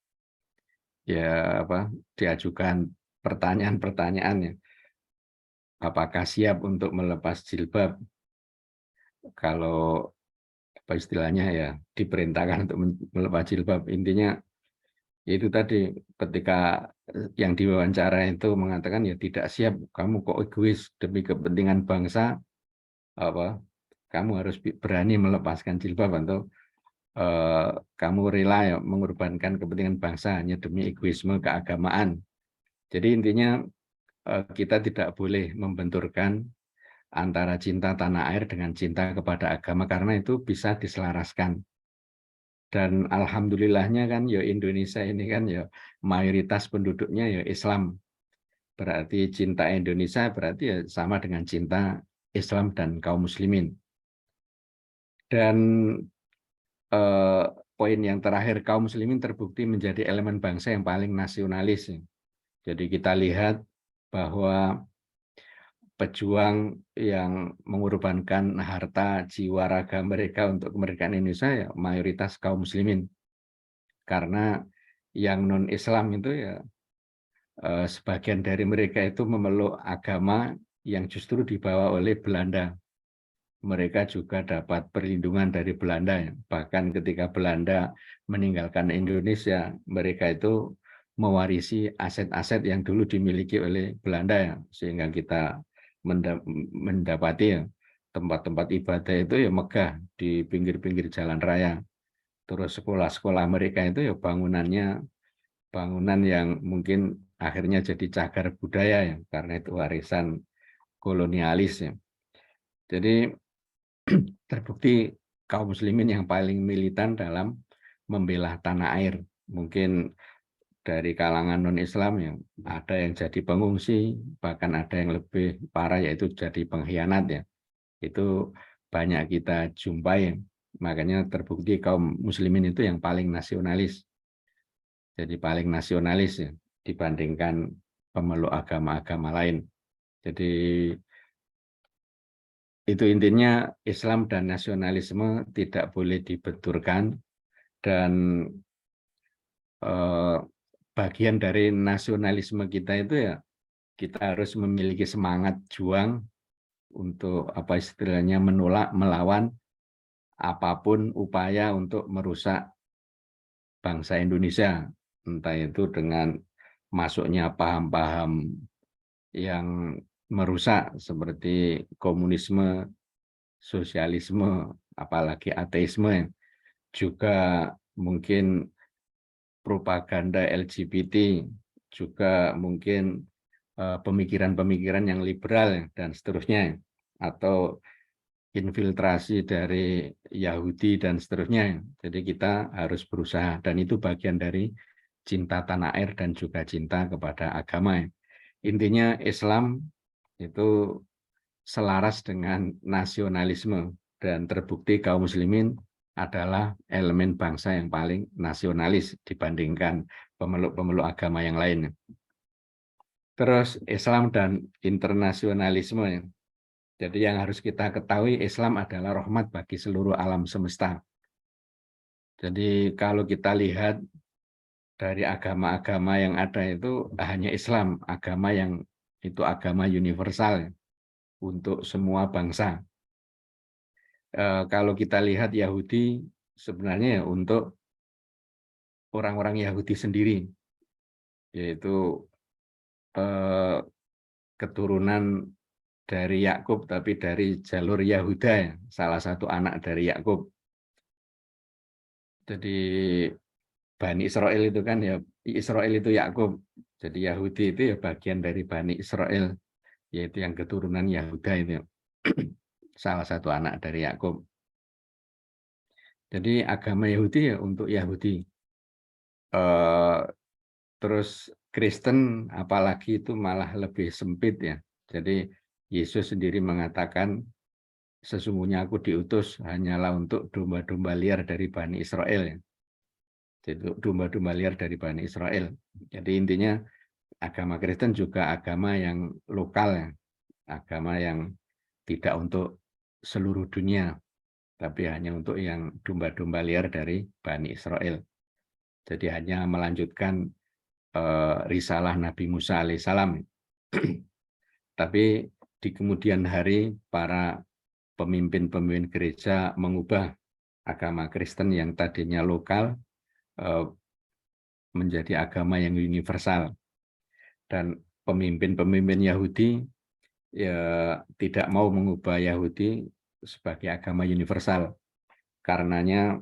Speaker 3: ya apa diajukan pertanyaan-pertanyaannya, apakah siap untuk melepas jilbab kalau apa istilahnya ya diperintahkan untuk melepas jilbab. Intinya itu tadi, ketika yang diwawancara itu mengatakan ya tidak siap, kamu kok egois, demi kepentingan bangsa apa kamu harus berani melepaskan jilbab, atau kamu rela ya mengorbankan kepentingan bangsa hanya demi egoisme keagamaan. Jadi intinya kita tidak boleh membenturkan antara cinta tanah air dengan cinta kepada agama, karena itu bisa diselaraskan. Dan alhamdulillahnya kan ya Indonesia ini kan ya mayoritas penduduknya ya Islam. Berarti cinta Indonesia berarti ya sama dengan cinta Islam dan kaum muslimin. Dan poin yang terakhir, kaum muslimin terbukti menjadi elemen bangsa yang paling nasionalis. Jadi kita lihat bahwa pejuang yang mengorbankan harta, jiwa, raga mereka untuk kemerdekaan Indonesia ya mayoritas kaum muslimin. Karena yang non-Islam itu ya sebagian dari mereka itu memeluk agama yang justru dibawa oleh Belanda. Mereka juga dapat perlindungan dari Belanda. Bahkan ketika Belanda meninggalkan Indonesia, mereka itu mewarisi aset-aset yang dulu dimiliki oleh Belanda, sehingga kita mendapati tempat-tempat ibadah itu ya megah di pinggir-pinggir jalan raya. Terus sekolah-sekolah mereka itu ya bangunannya bangunan yang mungkin akhirnya jadi cagar budaya ya, karena itu warisan kolonialis ya. Jadi terbukti kaum muslimin yang paling militan dalam membela tanah air. Mungkin dari kalangan non-Islam yang ada yang jadi pengungsi, bahkan ada yang lebih parah yaitu jadi pengkhianat ya. Itu banyak kita jumpai Makanya terbukti kaum muslimin itu yang paling nasionalis. Jadi paling nasionalis ya, dibandingkan pemeluk agama-agama lain. Jadi itu intinya Islam dan nasionalisme tidak boleh dibenturkan, dan bagian dari nasionalisme kita itu ya kita harus memiliki semangat juang untuk apa istilahnya menolak, melawan apapun upaya untuk merusak bangsa Indonesia, entah itu dengan masuknya paham-paham yang merusak seperti komunisme, sosialisme, apalagi ateisme, juga mungkin propaganda LGBT, juga mungkin pemikiran-pemikiran yang liberal dan seterusnya, atau infiltrasi dari Yahudi dan seterusnya. Jadi kita harus berusaha, dan itu bagian dari cinta tanah air dan juga cinta kepada agama. Intinya Islam itu selaras dengan nasionalisme, dan terbukti kaum muslimin adalah elemen bangsa yang paling nasionalis dibandingkan pemeluk-pemeluk agama yang lain. Terus Islam dan internasionalisme. Jadi yang harus kita ketahui, Islam adalah rahmat bagi seluruh alam semesta. Jadi kalau kita lihat dari agama-agama yang ada itu hanya Islam, agama yang itu agama universal untuk semua bangsa. Kalau kita lihat Yahudi sebenarnya ya untuk orang-orang Yahudi sendiri, yaitu keturunan dari Yakub tapi dari jalur Yahuda, ya, salah satu anak dari Yakub. Jadi Bani Israel itu kan ya, Israel itu Yakub. Jadi Yahudi itu ya bagian dari Bani Israel, yaitu yang keturunan Yahuda itu. Salah satu anak dari Yakub. Jadi agama Yahudi ya untuk Yahudi. Terus Kristen apalagi itu malah lebih sempit ya. Jadi Yesus sendiri mengatakan, sesungguhnya aku diutus hanyalah untuk domba-domba liar dari Bani Israel. Jadi domba-domba liar dari Bani Israel. Jadi intinya agama Kristen juga agama yang lokal, ya. Agama yang tidak untuk seluruh dunia, tapi hanya untuk yang domba-domba liar dari Bani Israel. Jadi hanya melanjutkan risalah Nabi Musa alaihissalam. Tapi di kemudian hari para pemimpin-pemimpin gereja mengubah agama Kristen yang tadinya lokal menjadi agama yang universal. Dan pemimpin-pemimpin Yahudi ya tidak mau mengubah Yahudi sebagai agama universal. Karenanya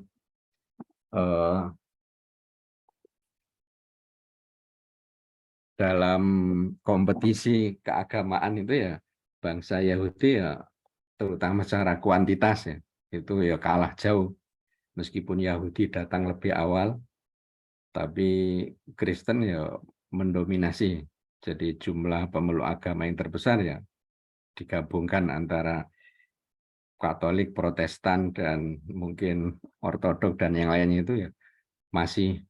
Speaker 3: dalam kompetisi keagamaan itu ya bangsa Yahudi ya terutama secara kuantitas ya itu ya kalah jauh. Meskipun Yahudi datang lebih awal, tapi Kristen ya mendominasi. Jadi jumlah pemeluk agama yang terbesar ya digabungkan antara Katolik, Protestan, dan mungkin Ortodok dan yang lainnya itu ya masih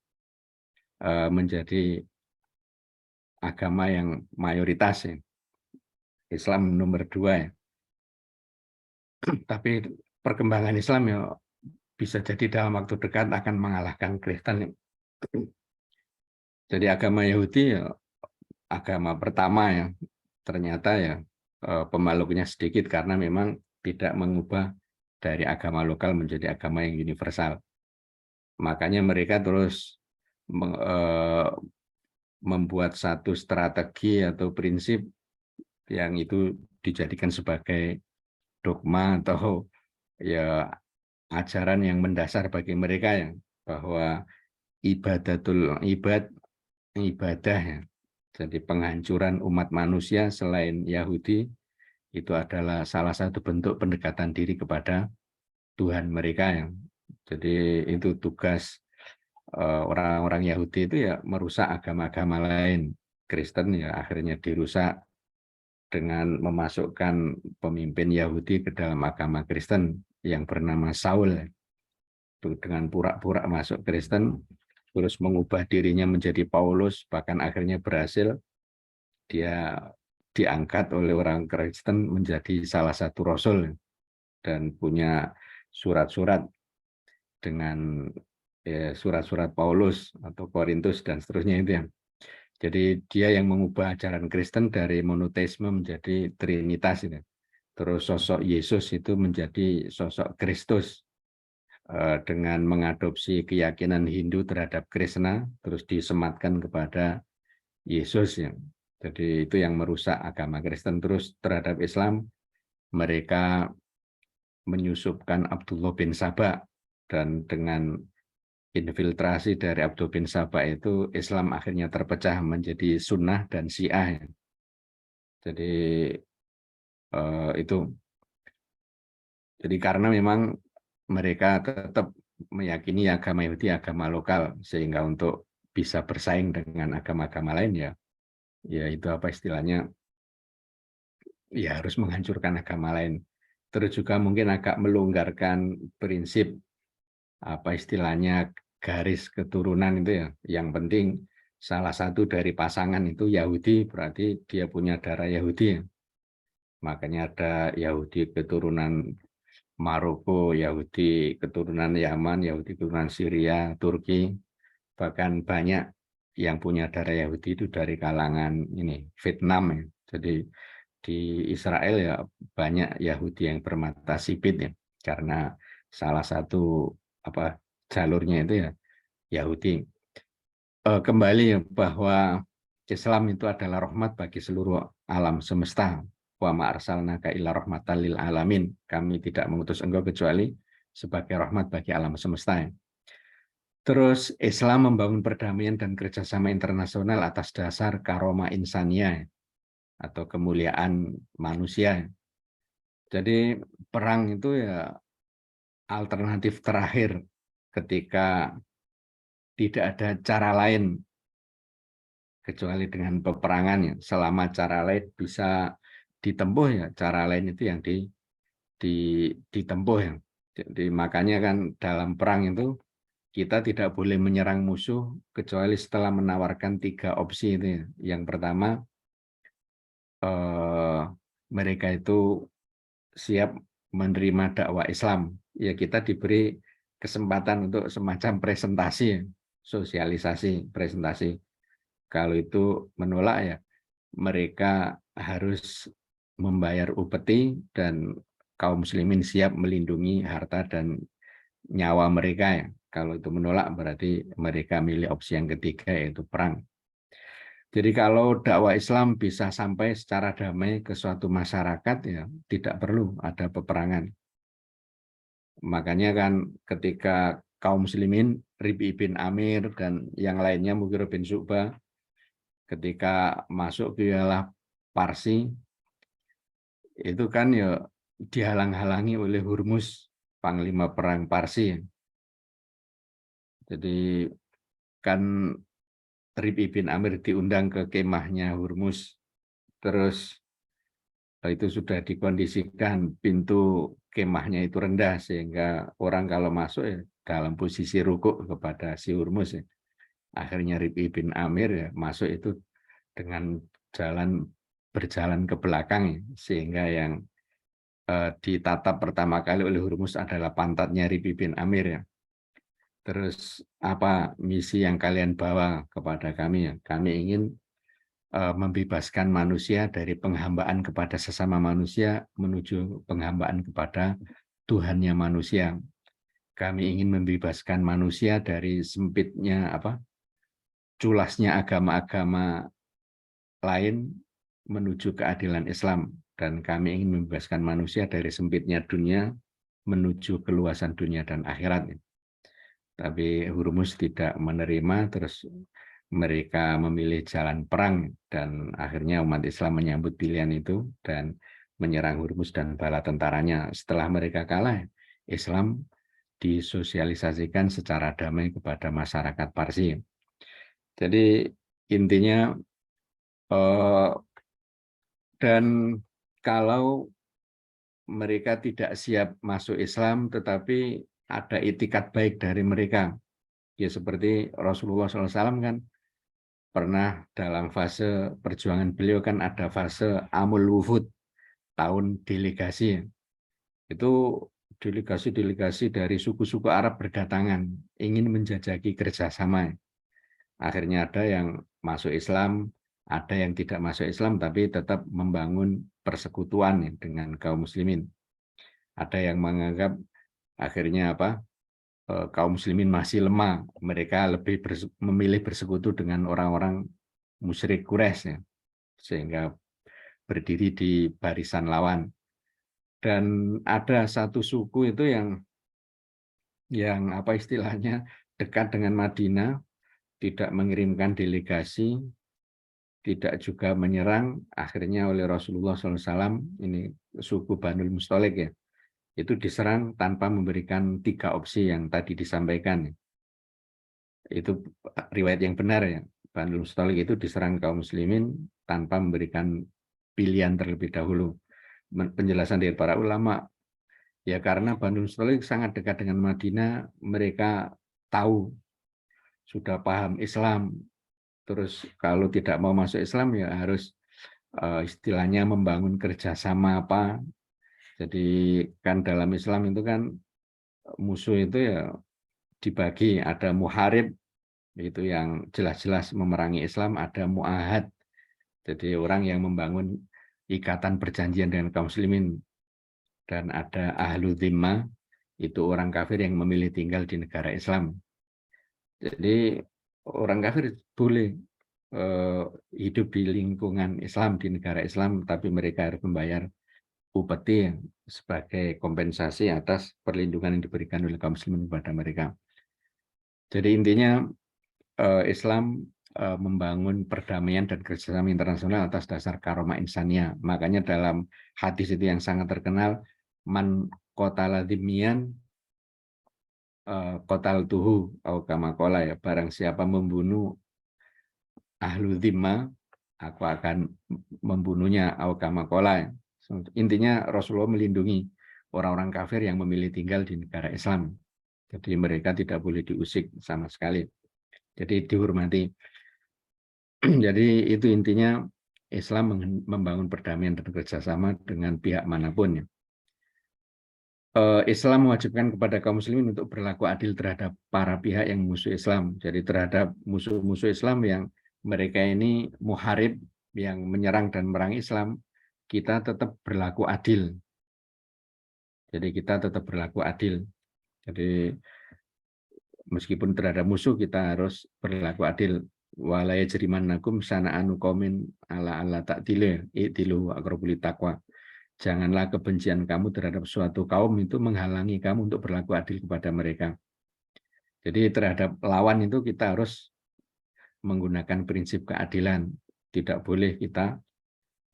Speaker 3: menjadi agama yang mayoritas ya. Islam nomor 2 ya. Tapi perkembangan Islam ya bisa jadi dalam waktu dekat akan mengalahkan Kristen. Jadi agama Yahudi ya agama pertama ya, ternyata ya pemeluknya sedikit karena memang tidak mengubah dari agama lokal menjadi agama yang universal. Makanya mereka terus membuat satu strategi atau prinsip yang itu dijadikan sebagai dogma atau ya ajaran yang mendasar bagi mereka, ya, bahwa ibadah ya. Jadi penghancuran umat manusia selain Yahudi itu adalah salah satu bentuk pendekatan diri kepada Tuhan mereka, ya. Jadi itu tugas orang-orang Yahudi itu ya merusak agama-agama lain. Kristen ya akhirnya dirusak dengan memasukkan pemimpin Yahudi ke dalam agama Kristen yang bernama Saul. dengan pura-pura masuk Kristen, terus mengubah dirinya menjadi Paulus, bahkan akhirnya berhasil, dia diangkat oleh orang Kristen menjadi salah satu rasul dan punya surat-surat dengan surat-surat Paulus atau Korintus dan seterusnya itu ya. Jadi dia yang mengubah ajaran Kristen dari monoteisme menjadi trinitas itu. Terus sosok Yesus itu menjadi sosok Kristus dengan mengadopsi keyakinan Hindu terhadap Krishna, terus disematkan kepada Yesus ya. Jadi itu yang merusak agama Kristen. Terus terhadap Islam mereka menyusupkan Abdullah bin Saba, dan dengan infiltrasi dari Abdullah bin Saba itu Islam akhirnya terpecah menjadi Sunnah dan Syiah. Jadi itu. Jadi karena memang mereka tetap meyakini agama Yahudi agama lokal, sehingga untuk bisa bersaing dengan agama-agama lain ya itu apa istilahnya, ya harus menghancurkan agama lain. Terus juga mungkin agak melonggarkan prinsip apa istilahnya garis keturunan itu ya. Yang penting salah satu dari pasangan itu Yahudi, berarti dia punya darah Yahudi ya. Makanya ada Yahudi keturunan Maroko, Yahudi keturunan Yaman, Yahudi keturunan Syria, Turki, bahkan banyak yang punya darah Yahudi itu dari kalangan ini Vietnam ya. Jadi di Israel ya banyak Yahudi yang bermata sipit ya, karena salah satu apa jalurnya itu ya Yahudi. Kembali ya bahwa Islam itu adalah rahmat bagi seluruh alam semesta. Wa ma arsalnaka illa rahmatan lil alamin. Kami tidak mengutus engkau kecuali sebagai rahmat bagi alam semesta. Terus Islam membangun perdamaian dan kerjasama internasional atas dasar karoma insania atau kemuliaan manusia. Jadi perang itu ya alternatif terakhir ketika tidak ada cara lain kecuali dengan peperangan ya. Selama cara lain bisa ditempuh ya, cara lain itu yang ditempuh ya. Jadi makanya kan dalam perang itu kita tidak boleh menyerang musuh kecuali setelah menawarkan 3 opsi itu ya. Yang pertama mereka itu siap menerima dakwah Islam. Ya kita diberi kesempatan untuk semacam presentasi, sosialisasi, presentasi. Kalau itu menolak ya mereka harus membayar upeti dan kaum muslimin siap melindungi harta dan nyawa mereka ya. Kalau itu menolak berarti mereka milih opsi yang ketiga yaitu perang. Jadi kalau dakwah Islam bisa sampai secara damai ke suatu masyarakat ya tidak perlu ada peperangan. Makanya kan ketika kaum muslimin Rib'i bin Amir dan yang lainnya Mughirah bin Syu'bah ketika masuk ke wilayah Parsi itu kan ya dihalang-halangi oleh Hurmuz, panglima perang Parsi. Jadi kan Rib'i bin Amir diundang ke kemahnya Hurmuz, terus itu sudah dikondisikan pintu kemahnya itu rendah sehingga orang kalau masuk ya dalam posisi rukuk kepada si Hurmuz ya. Akhirnya Rib'i bin Amir ya masuk itu dengan berjalan ke belakang ya, sehingga yang ditatap pertama kali oleh Hurmuz adalah pantatnya Rib'i bin Amir ya. Terus apa misi yang kalian bawa kepada kami ya? Kami ingin membebaskan manusia dari penghambaan kepada sesama manusia menuju penghambaan kepada Tuhannya manusia. Kami ingin membebaskan manusia dari sempitnya culasnya agama-agama lain menuju keadilan Islam, dan kami ingin membebaskan manusia dari sempitnya dunia menuju keluasan dunia dan akhirat. Tapi Hurmuz tidak menerima, terus mereka memilih jalan perang dan akhirnya umat Islam menyambut pilihan itu dan menyerang Hurmuz dan bala tentaranya. Setelah mereka kalah, Islam disosialisasikan secara damai kepada masyarakat Parsi. Jadi intinya dan kalau mereka tidak siap masuk Islam tetapi ada itikat baik dari mereka. Ya seperti Rasulullah SAW kan pernah dalam fase perjuangan beliau kan ada fase Amul Wufud, tahun delegasi. Itu delegasi-delegasi dari suku-suku Arab berdatangan, ingin menjajaki kerjasama. Akhirnya ada yang masuk Islam, ada yang tidak masuk Islam, tapi tetap membangun persekutuan dengan kaum muslimin. Ada yang menganggap akhirnya kaum muslimin masih lemah, mereka lebih memilih bersekutu dengan orang-orang musyrik Quraisy, sehingga berdiri di barisan lawan. Dan ada satu suku itu yang apa istilahnya dekat dengan Madinah, tidak mengirimkan delegasi, tidak juga menyerang, akhirnya oleh Rasulullah SAW, ini suku Banul Mustalik ya, itu diserang tanpa memberikan 3 opsi yang tadi disampaikan. Itu riwayat yang benar ya, Banul Mustalik itu diserang kaum muslimin tanpa memberikan pilihan terlebih dahulu. Penjelasan dari para ulama, ya karena Banul Mustalik sangat dekat dengan Madinah, mereka tahu, sudah paham Islam, terus kalau tidak mau masuk Islam ya harus istilahnya membangun kerjasama apa. Jadi kan dalam Islam itu kan musuh itu ya dibagi, ada muharib, itu yang jelas-jelas memerangi Islam, ada mu'ahad, jadi orang yang membangun ikatan perjanjian dengan kaum muslimin, dan ada ahlu dhimmah, itu orang kafir yang memilih tinggal di negara Islam. Jadi orang kafir boleh hidup di lingkungan Islam, di negara Islam, tapi mereka harus membayar upeti sebagai kompensasi atas perlindungan yang diberikan oleh kaum muslimin kepada mereka. Jadi intinya Islam membangun perdamaian dan kerjasama internasional atas dasar karomah insaniyah. Makanya dalam hadis itu yang sangat terkenal, man qatala dhimmiyan kotal tuhu atau kamakola ya, barang siapa membunuh ahlu dhimma, aku akan membunuhnya atau kamakola. Intinya Rasulullah melindungi orang-orang kafir yang memilih tinggal di negara Islam. Jadi mereka tidak boleh diusik sama sekali. Jadi dihormati. Jadi itu intinya Islam membangun perdamaian dan kerjasama dengan pihak manapun ya. Islam mewajibkan kepada kaum muslimin untuk berlaku adil terhadap para pihak yang musuh Islam. Jadi terhadap musuh-musuh Islam yang mereka ini muharib, yang menyerang dan merang Islam, kita tetap berlaku adil. Jadi kita tetap berlaku adil. Jadi meskipun terhadap musuh kita harus berlaku adil. Wala yajrimannakum sana'anu qaumin ala ta'dilu i'dilu aqrabu littaqwa. Janganlah kebencian kamu terhadap suatu kaum itu menghalangi kamu untuk berlaku adil kepada mereka. Jadi terhadap lawan itu kita harus menggunakan prinsip keadilan. Tidak boleh kita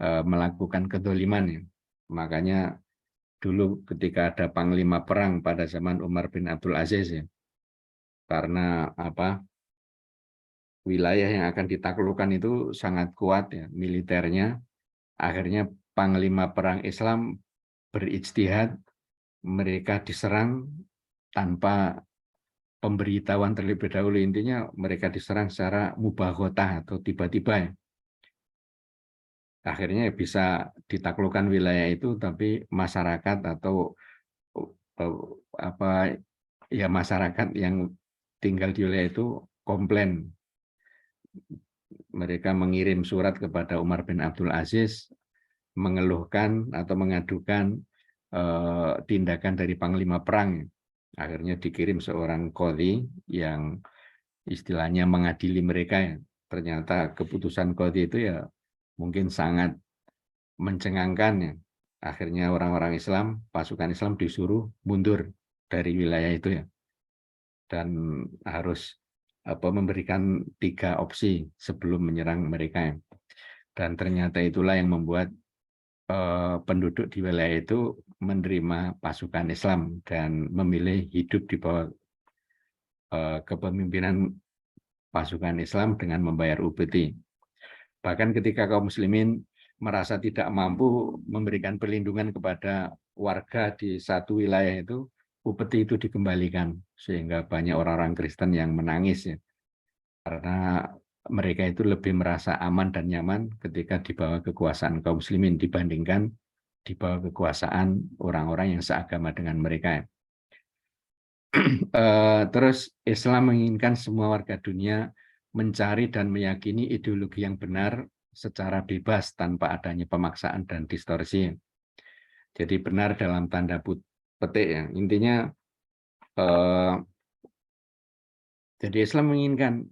Speaker 3: melakukan kedzaliman ya. Makanya dulu ketika ada panglima perang pada zaman Umar bin Abdul Aziz ya, karena wilayah yang akan ditaklukkan itu sangat kuat ya militernya, akhirnya panglima perang Islam berijtihad, mereka diserang tanpa pemberitahuan terlebih dahulu. Intinya mereka diserang secara mubaghotah atau tiba-tiba ya. Akhirnya bisa ditaklukkan wilayah itu, tapi masyarakat atau masyarakat yang tinggal di wilayah itu komplain. Mereka mengirim surat kepada Umar bin Abdul Aziz mengeluhkan atau mengadukan tindakan dari panglima perang. Akhirnya dikirim seorang qadhi yang istilahnya mengadili mereka. Ternyata keputusan qadhi itu ya mungkin sangat mencengangkan ya. Akhirnya orang-orang Islam, pasukan Islam disuruh mundur dari wilayah itu ya. Dan harus memberikan 3 opsi sebelum menyerang mereka. Dan ternyata itulah yang membuat penduduk di wilayah itu menerima pasukan Islam dan memilih hidup di bawah kepemimpinan pasukan Islam dengan membayar upeti. Bahkan ketika kaum muslimin merasa tidak mampu memberikan perlindungan kepada warga di satu wilayah itu, upeti itu dikembalikan, sehingga banyak orang-orang Kristen yang menangis ya, karena mereka itu lebih merasa aman dan nyaman ketika di bawah kekuasaan kaum muslimin dibandingkan di bawah kekuasaan orang-orang yang seagama dengan mereka. Terus Islam menginginkan semua warga dunia mencari dan meyakini ideologi yang benar secara bebas tanpa adanya pemaksaan dan distorsi. Jadi benar dalam tanda petik ya. Intinya jadi Islam menginginkan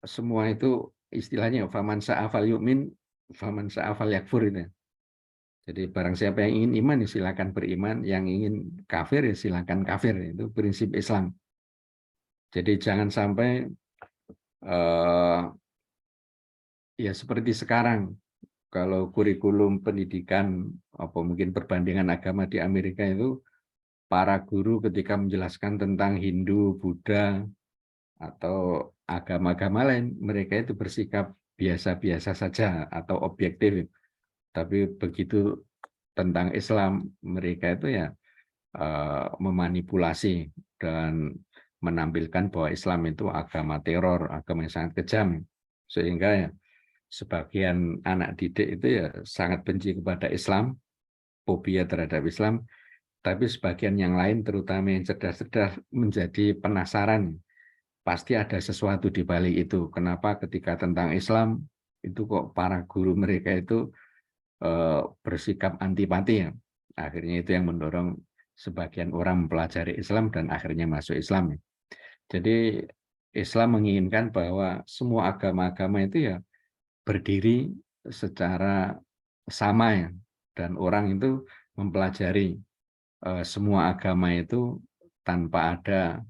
Speaker 3: semua itu istilahnya faman sa'afal yu'min faman sa'afal yakfur itu. Jadi barang siapa yang ingin iman ya silakan beriman, yang ingin kafir ya silakan kafir. Itu prinsip Islam. Jadi jangan sampai ya seperti sekarang, kalau kurikulum pendidikan apa mungkin perbandingan agama di Amerika itu, para guru ketika menjelaskan tentang Hindu, Buddha, atau agama-agama lain, mereka itu bersikap biasa-biasa saja atau objektif. Tapi begitu tentang Islam, mereka itu ya memanipulasi dan menampilkan bahwa Islam itu agama teror, agama yang sangat kejam. Sehingga ya sebagian anak didik itu ya sangat benci kepada Islam, fobia terhadap Islam, tapi sebagian yang lain terutama yang cerdas-cerdas menjadi penasaran, pasti ada sesuatu di balik itu. Kenapa ketika tentang Islam itu kok para guru mereka itu bersikap antipati ya. Akhirnya itu yang mendorong sebagian orang mempelajari Islam dan akhirnya masuk Islam. Jadi Islam menginginkan bahwa semua agama-agama itu ya berdiri secara sama ya, dan orang itu mempelajari semua agama itu tanpa ada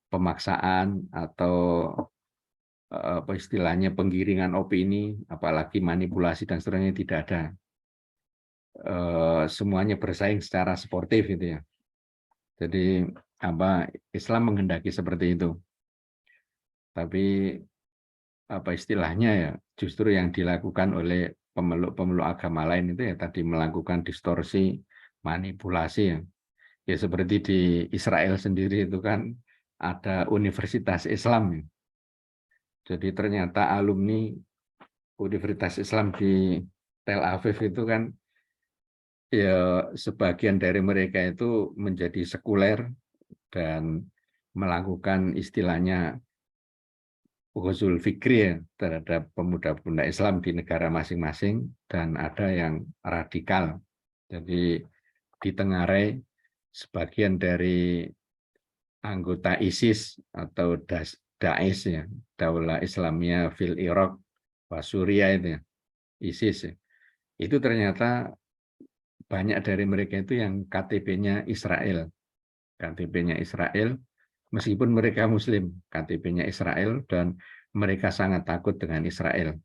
Speaker 3: pemaksaan atau apa istilahnya penggiringan opini, apalagi manipulasi dan seterusnya, tidak ada. Semuanya bersaing secara sportif gitu ya. Jadi Islam menghendaki seperti itu. Tapi apa istilahnya ya, justru yang dilakukan oleh pemeluk-pemeluk agama lain itu ya tadi melakukan distorsi, manipulasi ya. Ya seperti di Israel sendiri itu kan ada Universitas Islam ya. Jadi ternyata alumni Universitas Islam di Tel Aviv itu kan ya sebagian dari mereka itu menjadi sekuler dan melakukan istilahnya ghuzul fikri ya, terhadap pemuda-pemuda Islam di negara masing-masing, dan ada yang radikal. Jadi ditengarai sebagian dari anggota ISIS atau Daesh ya, Daulah Islamiyah fil Irak wa Suriah itu ya, ISIS ya. Itu ternyata banyak dari mereka itu yang KTP-nya Israel. KTP-nya Israel, meskipun mereka Muslim, KTP-nya Israel, dan mereka sangat takut dengan Israel.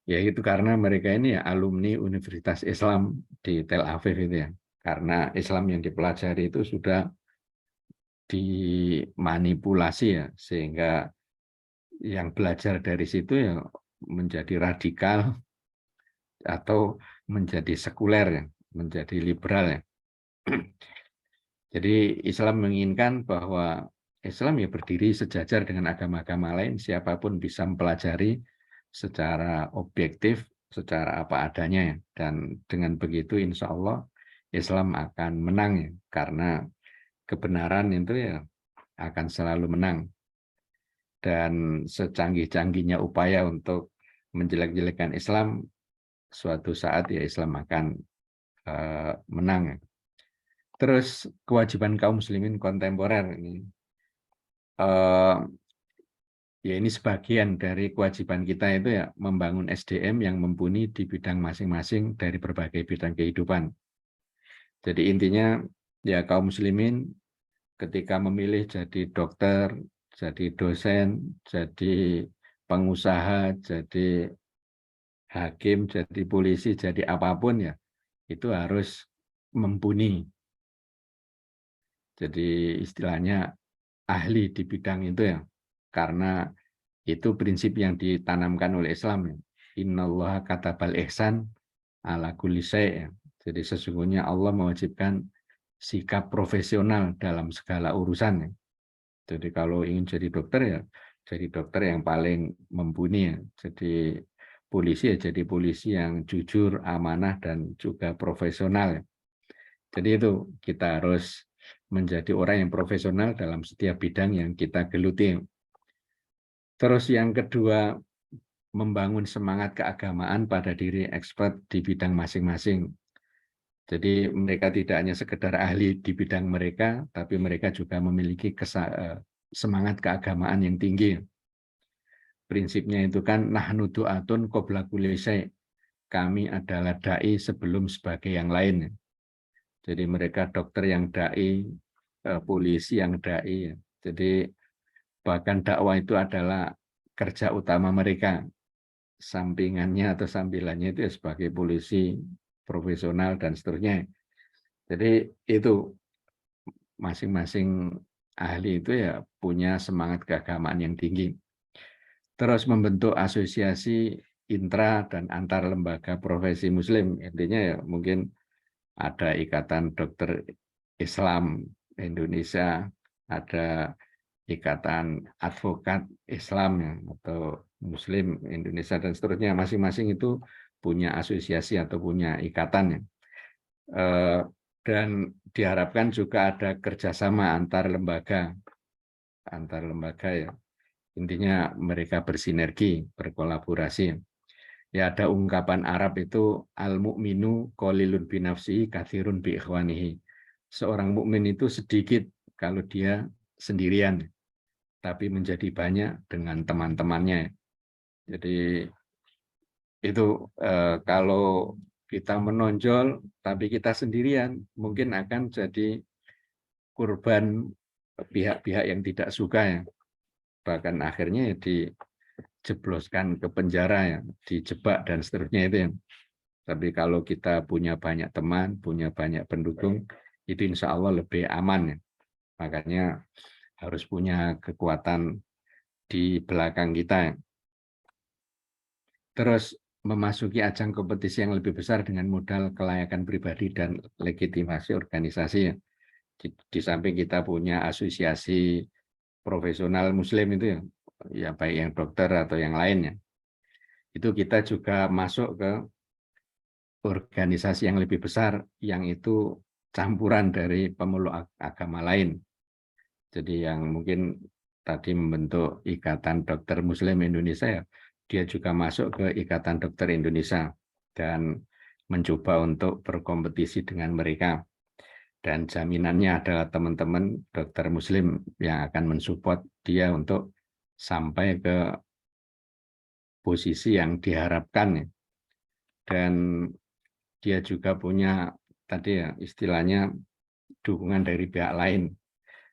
Speaker 3: Ya itu karena mereka ini ya alumni Universitas Islam di Tel Aviv itu ya. Karena Islam yang dipelajari itu sudah dimanipulasi ya, sehingga yang belajar dari situ ya menjadi radikal atau menjadi sekuler ya, menjadi liberal ya. Jadi Islam menginginkan bahwa Islam ya berdiri sejajar dengan agama-agama lain, siapapun bisa mempelajari secara objektif, secara apa adanya ya. Dan dengan begitu insya Allah Islam akan menang ya, karena kebenaran itu ya akan selalu menang. Dan secanggih-canggihnya upaya untuk menjelek-jelekan Islam, suatu saat ya Islam akan menang ya. Terus kewajiban kaum muslimin kontemporer ini, ya ini sebagian dari kewajiban kita itu ya membangun SDM yang mumpuni di bidang masing-masing dari berbagai bidang kehidupan. Jadi intinya ya kaum muslimin ketika memilih jadi dokter, jadi dosen, jadi pengusaha, jadi hakim, jadi polisi, jadi apapun ya, itu harus mumpuni. Jadi istilahnya ahli di bidang itu ya, karena itu prinsip yang ditanamkan oleh Islam ya. Innallaha katabal ihsan ala kulli syai'. Jadi sesungguhnya Allah mewajibkan sikap profesional dalam segala urusan. Jadi kalau ingin jadi dokter ya jadi dokter yang paling mumpuni ya. Jadi polisi ya jadi polisi yang jujur, amanah dan juga profesional. Jadi itu kita harus menjadi orang yang profesional dalam setiap bidang yang kita geluti. Terus yang kedua, membangun semangat keagamaan pada diri expert di bidang masing-masing. Jadi mereka tidak hanya sekedar ahli di bidang mereka, tapi mereka juga memiliki semangat keagamaan yang tinggi. Prinsipnya itu kan nahnu du'atun qabla kulli syai'. Kami adalah dai sebelum sebagai yang lain. Jadi mereka dokter yang dai, polisi yang dai. Jadi bahkan dakwah itu adalah kerja utama mereka. Sampingannya atau sambilannya itu ya sebagai polisi profesional dan seterusnya. Jadi itu masing-masing ahli itu ya punya semangat keagamaan yang tinggi. Terus membentuk asosiasi intra dan antar lembaga profesi muslim. Intinya ya mungkin ada Ikatan Dokter Islam Indonesia, ada Ikatan Advokat Islam ya, atau Muslim Indonesia dan seterusnya. Masing-masing itu punya asosiasi atau punya ikatan ya. Dan diharapkan juga ada kerjasama antar lembaga ya. Intinya mereka bersinergi, berkolaborasi. Ya ada ungkapan Arab itu al-mu'minu qalilun bi nafsihi katsirun bi ikhwanihi. Seorang mukmin itu sedikit kalau dia sendirian, tapi menjadi banyak dengan teman-temannya. Jadi itu kalau kita menonjol tapi kita sendirian, mungkin akan jadi korban pihak-pihak yang tidak suka ya. Bahkan akhirnya ya dijebloskan ke penjara ya, dijebak dan seterusnya itu ya. Tapi kalau kita punya banyak teman, punya banyak pendukung, itu insya Allah lebih aman ya. Makanya harus punya kekuatan di belakang kita ya. Terus memasuki ajang kompetisi yang lebih besar dengan modal kelayakan pribadi dan legitimasi organisasi ya. Di samping kita punya asosiasi profesional muslim itu ya baik yang dokter atau yang lainnya, itu kita juga masuk ke organisasi yang lebih besar yang itu campuran dari pemeluk agama lain. Jadi yang mungkin tadi membentuk Ikatan Dokter Muslim Indonesia ya, dia juga masuk ke Ikatan Dokter Indonesia dan mencoba untuk berkompetisi dengan mereka. Dan jaminannya adalah teman-teman dokter muslim yang akan mensupport dia untuk sampai ke posisi yang diharapkan. Dan dia juga punya tadi ya istilahnya dukungan dari pihak lain.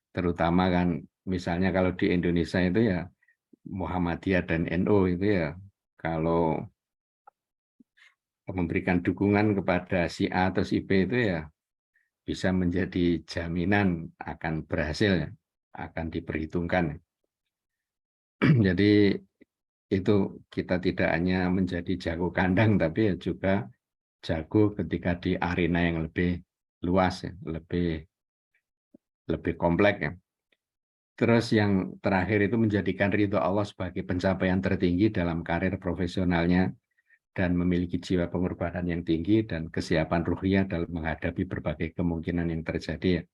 Speaker 3: Terutama kan misalnya kalau di Indonesia itu ya Muhammadiyah dan NU itu ya kalau memberikan dukungan kepada si A atau si B itu ya bisa menjadi jaminan akan berhasil, akan diperhitungkan. Jadi itu kita tidak hanya menjadi jago kandang, tapi juga jago ketika di arena yang lebih luas, lebih kompleks. Terus yang terakhir itu menjadikan ridho Allah sebagai pencapaian tertinggi dalam karir profesionalnya dan memiliki jiwa pengorbanan yang tinggi dan kesiapan ruhiyah dalam menghadapi berbagai kemungkinan yang terjadi.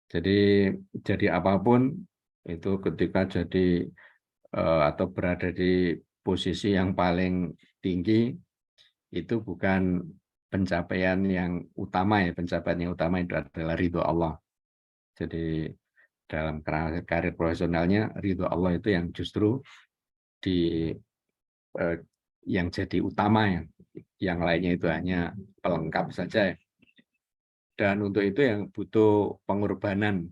Speaker 3: Jadi apapun itu ketika jadi atau berada di posisi yang paling tinggi itu bukan pencapaian yang utama ya, pencapaian yang utama itu adalah ridho Allah. Jadi dalam karir profesionalnya ridho Allah itu yang justru yang jadi utama ya. Yang lainnya itu hanya pelengkap saja. Dan untuk itu yang butuh pengorbanan,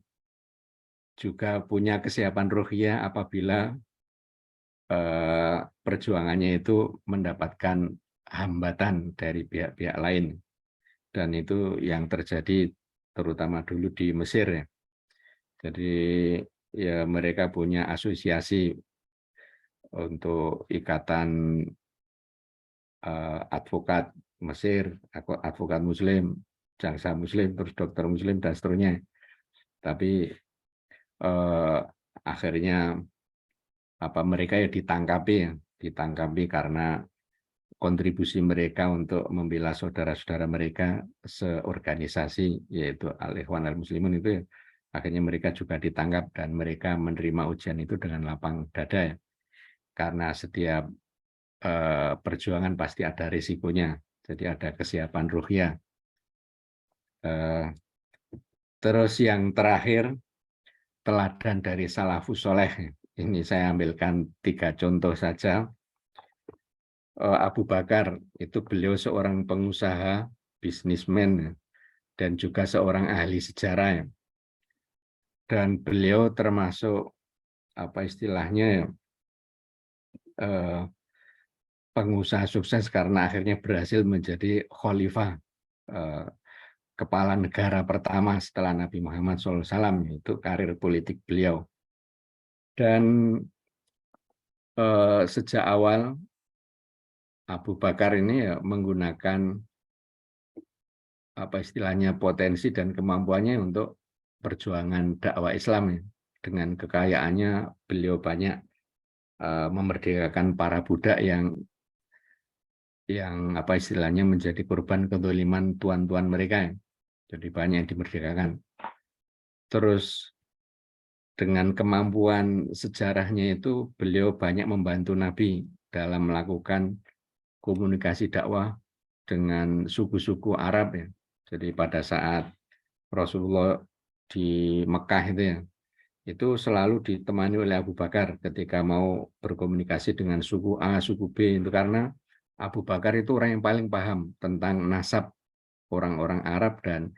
Speaker 3: juga punya kesiapan ruhiyah apabila perjuangannya itu mendapatkan hambatan dari pihak-pihak lain. Dan itu yang terjadi terutama dulu di Mesir ya. Jadi ya mereka punya asosiasi untuk Ikatan Advokat Mesir, advokat Muslim jaksa muslim, terus dokter muslim dan seterusnya. Tapi akhirnya mereka ya ditangkapi karena kontribusi mereka untuk membela saudara-saudara mereka seorganisasi, yaitu Al-Ikhwan Al-Muslimun itu ya, akhirnya mereka juga ditangkap dan mereka menerima ujian itu dengan lapang dada ya. Karena setiap perjuangan pasti ada risikonya, jadi ada kesiapan ruhiyah. Terus yang terakhir, teladan dari salafus soleh. Ini saya ambilkan 3 contoh saja. Abu Bakar itu beliau seorang pengusaha, bisnismen, dan juga seorang ahli sejarah. Dan beliau termasuk istilahnya pengusaha sukses karena akhirnya berhasil menjadi khalifah, kepala negara pertama setelah Nabi Muhammad SAW, itu karir politik beliau. Dan sejak awal Abu Bakar ini ya menggunakan istilahnya potensi dan kemampuannya untuk perjuangan dakwah Islam ya. Dengan kekayaannya beliau banyak memerdekakan para budak yang istilahnya menjadi korban kezaliman tuan-tuan mereka ya. Jadi banyak yang dimerdekakan. Terus dengan kemampuan sejarahnya itu beliau banyak membantu Nabi dalam melakukan komunikasi dakwah dengan suku-suku Arab ya. Jadi pada saat Rasulullah di Mekah itu selalu ditemani oleh Abu Bakar ketika mau berkomunikasi dengan suku A, suku B, itu karena Abu Bakar itu orang yang paling paham tentang nasab orang-orang Arab dan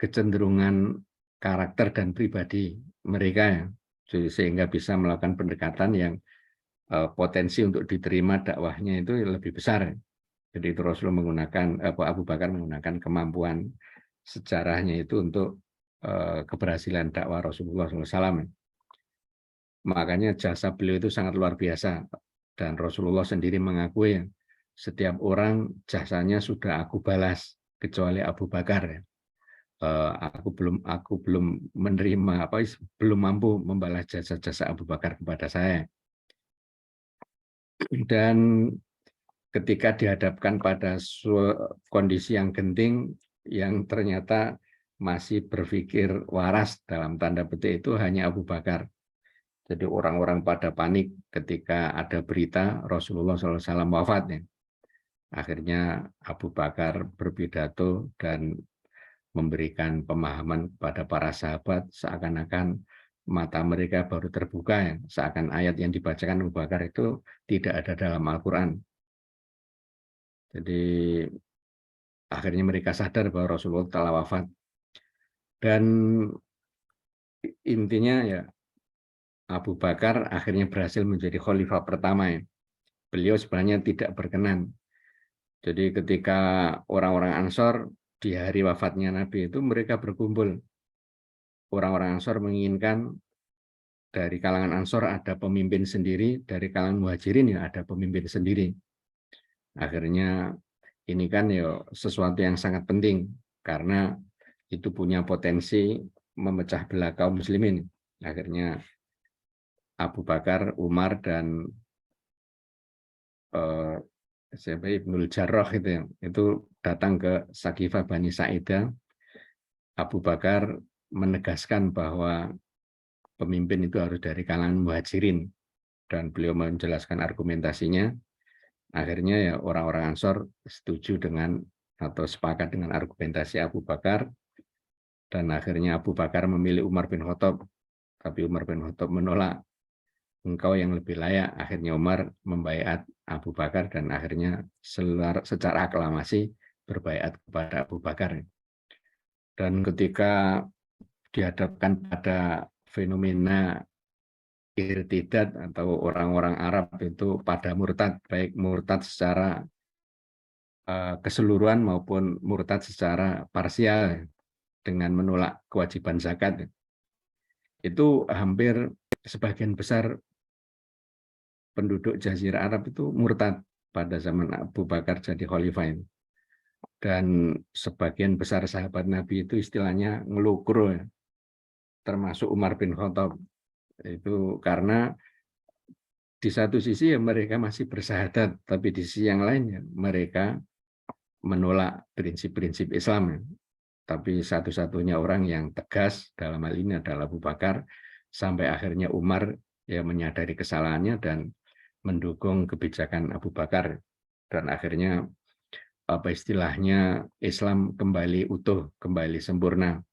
Speaker 3: kecenderungan karakter dan pribadi mereka ya. Jadi, sehingga bisa melakukan pendekatan yang potensi untuk diterima dakwahnya itu lebih besar. Jadi itu Rasulullah menggunakan Abu Bakar menggunakan kemampuan sejarahnya itu untuk keberhasilan dakwah Rasulullah SAW. Makanya jasa beliau itu sangat luar biasa dan Rasulullah sendiri mengakui ya, setiap orang jasanya sudah aku balas kecuali Abu Bakar ya. Aku belum menerima belum mampu membalas jasa-jasa Abu Bakar kepada saya. Dan ketika dihadapkan pada kondisi yang genting yang ternyata masih berpikir waras dalam tanda petik itu hanya Abu Bakar. Jadi orang-orang pada panik ketika ada berita Rasulullah SAW wafat ya. Akhirnya Abu Bakar berpidato dan memberikan pemahaman kepada para sahabat seakan-akan mata mereka baru terbuka ya. Seakan ayat yang dibacakan Abu Bakar itu tidak ada dalam Al-Quran. Jadi akhirnya mereka sadar bahwa Rasulullah telah wafat. Dan intinya ya Abu Bakar akhirnya berhasil menjadi khalifah pertama ya. Beliau sebenarnya tidak berkenan. Jadi ketika orang-orang Ansor di hari wafatnya Nabi itu mereka berkumpul. Orang-orang Ansor menginginkan dari kalangan Ansor ada pemimpin sendiri, dari kalangan Muhajirin ya ada pemimpin sendiri. Akhirnya ini kan ya sesuatu yang sangat penting karena itu punya potensi memecah belah kaum muslimin. Akhirnya Abu Bakar, Umar dan Ibnul Jarrah itu datang ke Saqifah Bani Sa'idah. Abu Bakar menegaskan bahwa pemimpin itu harus dari kalangan Muhajirin dan beliau menjelaskan argumentasinya. Akhirnya ya orang-orang Ansor setuju dengan atau sepakat dengan argumentasi Abu Bakar dan akhirnya Abu Bakar memilih Umar bin Khattab, tapi Umar bin Khattab menolak. Engkau yang lebih layak. Akhirnya Umar membaiat Abu Bakar dan akhirnya secara aklamasi berbaiat kepada Abu Bakar. Dan ketika dihadapkan pada fenomena irtidat atau orang-orang Arab itu pada murtad, baik murtad secara keseluruhan maupun murtad secara parsial dengan menolak kewajiban zakat, itu hampir sebagian besar penduduk Jazirah Arab itu murtad pada zaman Abu Bakar jadi khalifah. Dan sebagian besar sahabat Nabi itu istilahnya ngelukro, ya. Termasuk Umar bin Khattab. Itu karena di satu sisi ya mereka masih bersahadat, tapi di sisi yang lain ya mereka menolak prinsip-prinsip Islam. Ya. Tapi satu-satunya orang yang tegas dalam hal ini adalah Abu Bakar, sampai akhirnya Umar ya menyadari kesalahannya dan mendukung kebijakan Abu Bakar, dan akhirnya apa istilahnya Islam kembali utuh, kembali sempurna.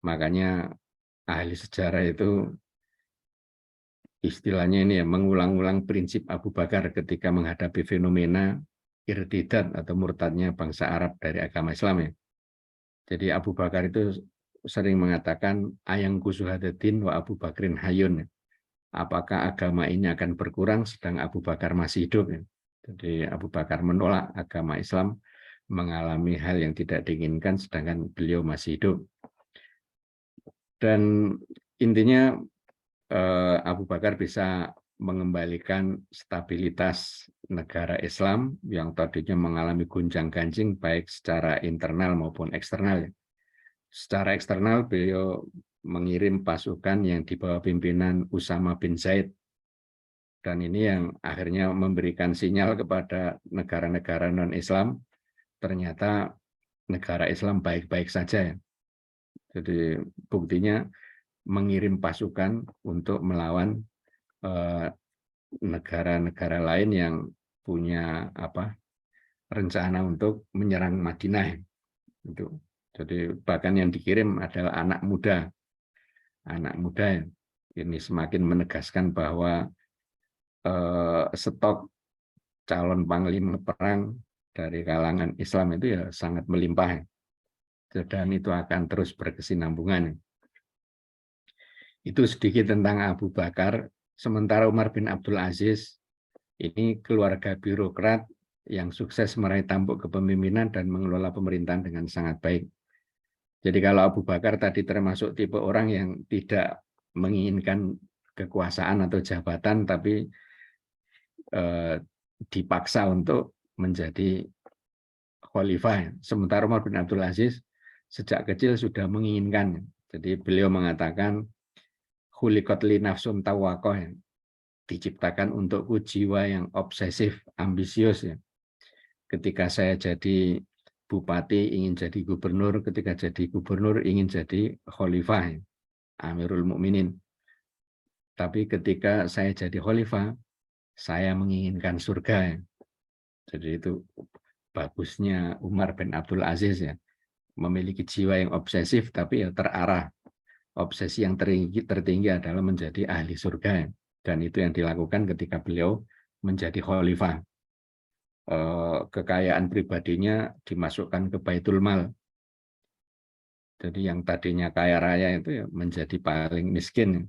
Speaker 3: Makanya ahli sejarah itu istilahnya ini ya mengulang-ulang prinsip Abu Bakar ketika menghadapi fenomena irtidat atau murtadnya bangsa Arab dari agama Islam, ya. Jadi Abu Bakar itu sering mengatakan ayangku suhadatin wa Abu Bakrin hayun. Apakah agama ini akan berkurang sedang Abu Bakar masih hidup, ya. Jadi Abu Bakar menolak agama Islam mengalami hal yang tidak diinginkan sedangkan beliau masih hidup. Dan intinya Abu Bakar bisa mengembalikan stabilitas negara Islam yang tadinya mengalami gonjang-ganjing baik secara internal maupun eksternal. Secara eksternal beliau mengirim pasukan yang di bawah pimpinan Usama bin Zaid, dan ini yang akhirnya memberikan sinyal kepada negara-negara non-Islam ternyata negara Islam baik-baik saja. Jadi buktinya mengirim pasukan untuk melawan negara-negara lain yang punya rencana untuk menyerang Madinah. Itu. Jadi bahkan yang dikirim adalah anak muda. Anak muda ini semakin menegaskan bahwa stok calon panglima perang dari kalangan Islam itu ya sangat melimpah. Dan itu akan terus berkesinambungan. Itu sedikit tentang Abu Bakar. Sementara Umar bin Abdul Aziz ini keluarga birokrat yang sukses meraih tampuk kepemimpinan dan mengelola pemerintahan dengan sangat baik. Jadi kalau Abu Bakar tadi termasuk tipe orang yang tidak menginginkan kekuasaan atau jabatan, tapi dipaksa untuk menjadi khalifah. Sementara Umar bin Abdul Aziz sejak kecil sudah menginginkan. Jadi beliau mengatakan, khuliqat li nafsun tawaqah, diciptakan untukku jiwa yang obsesif, ambisius. Ya. Ketika saya jadi bupati ingin jadi gubernur, ketika jadi gubernur ingin jadi khalifah, Amirul Mukminin. Tapi ketika saya jadi khalifah, saya menginginkan surga. Jadi itu bagusnya Umar bin Abdul Aziz, ya, memiliki jiwa yang obsesif tapi ya terarah. Obsesi yang tertinggi adalah menjadi ahli surga, dan itu yang dilakukan ketika beliau menjadi khalifah. Kekayaan pribadinya dimasukkan ke Baitul Mal. Jadi yang tadinya kaya raya itu ya menjadi paling miskin.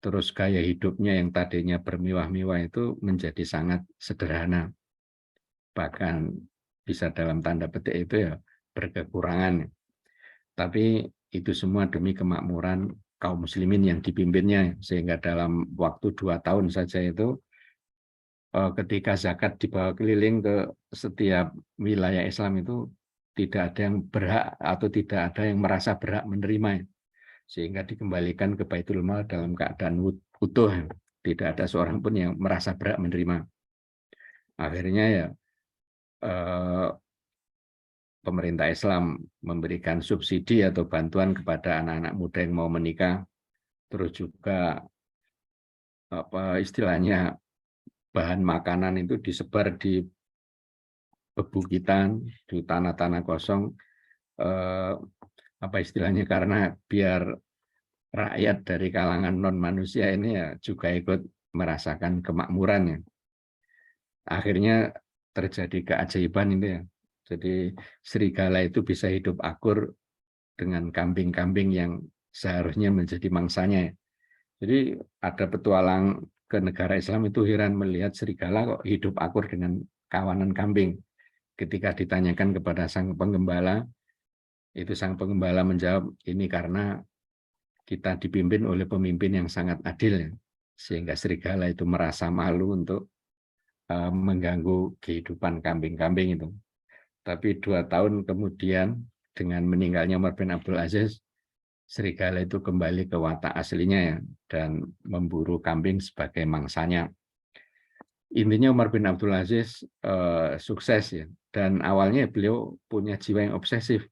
Speaker 3: Terus gaya hidupnya yang tadinya bermewah-mewah itu menjadi sangat sederhana. Bahkan bisa dalam tanda petik itu ya berkekurangan. Tapi itu semua demi kemakmuran kaum muslimin yang dipimpinnya, sehingga dalam waktu 2 tahun saja itu ketika zakat dibawa keliling ke setiap wilayah Islam itu tidak ada yang berhak atau tidak ada yang merasa berhak menerima, sehingga dikembalikan ke Baitul Mal dalam keadaan utuh, tidak ada seorang pun yang merasa berhak menerima. Akhirnya ya pemerintah Islam memberikan subsidi atau bantuan kepada anak-anak muda yang mau menikah, terus juga istilahnya bahan makanan itu disebar di bebukitan, di tanah-tanah kosong, istilahnya karena biar rakyat dari kalangan non manusia ini ya juga ikut merasakan kemakmuran, ya. Akhirnya terjadi keajaiban itu, ya. Jadi serigala itu bisa hidup akur dengan kambing-kambing yang seharusnya menjadi mangsanya. Jadi ada petualang ke negara Islam itu heran melihat serigala kok hidup akur dengan kawanan kambing. Ketika ditanyakan kepada sang penggembala, itu sang penggembala menjawab, ini karena kita dipimpin oleh pemimpin yang sangat adil, ya. Sehingga serigala itu merasa malu untuk mengganggu kehidupan kambing-kambing itu. Tapi 2 tahun kemudian dengan meninggalnya Umar bin Abdul Aziz, serigala itu kembali ke watak aslinya ya, dan memburu kambing sebagai mangsanya. Intinya Umar bin Abdul Aziz sukses ya, dan awalnya beliau punya jiwa yang obsesif,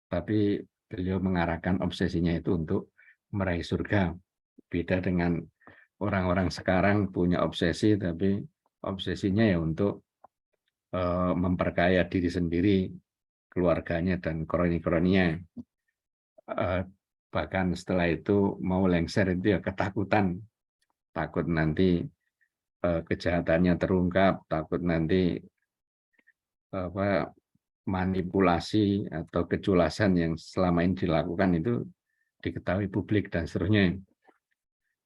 Speaker 3: tapi beliau mengarahkan obsesinya itu untuk meraih surga. Beda dengan orang-orang sekarang punya obsesi, tapi obsesinya ya untuk memperkaya diri sendiri, keluarganya, dan kroni-kroninya. Bahkan setelah itu mau lengser itu ya ketakutan, takut nanti kejahatannya terungkap, takut nanti manipulasi atau keculasan yang selama ini dilakukan itu diketahui publik dan seterusnya,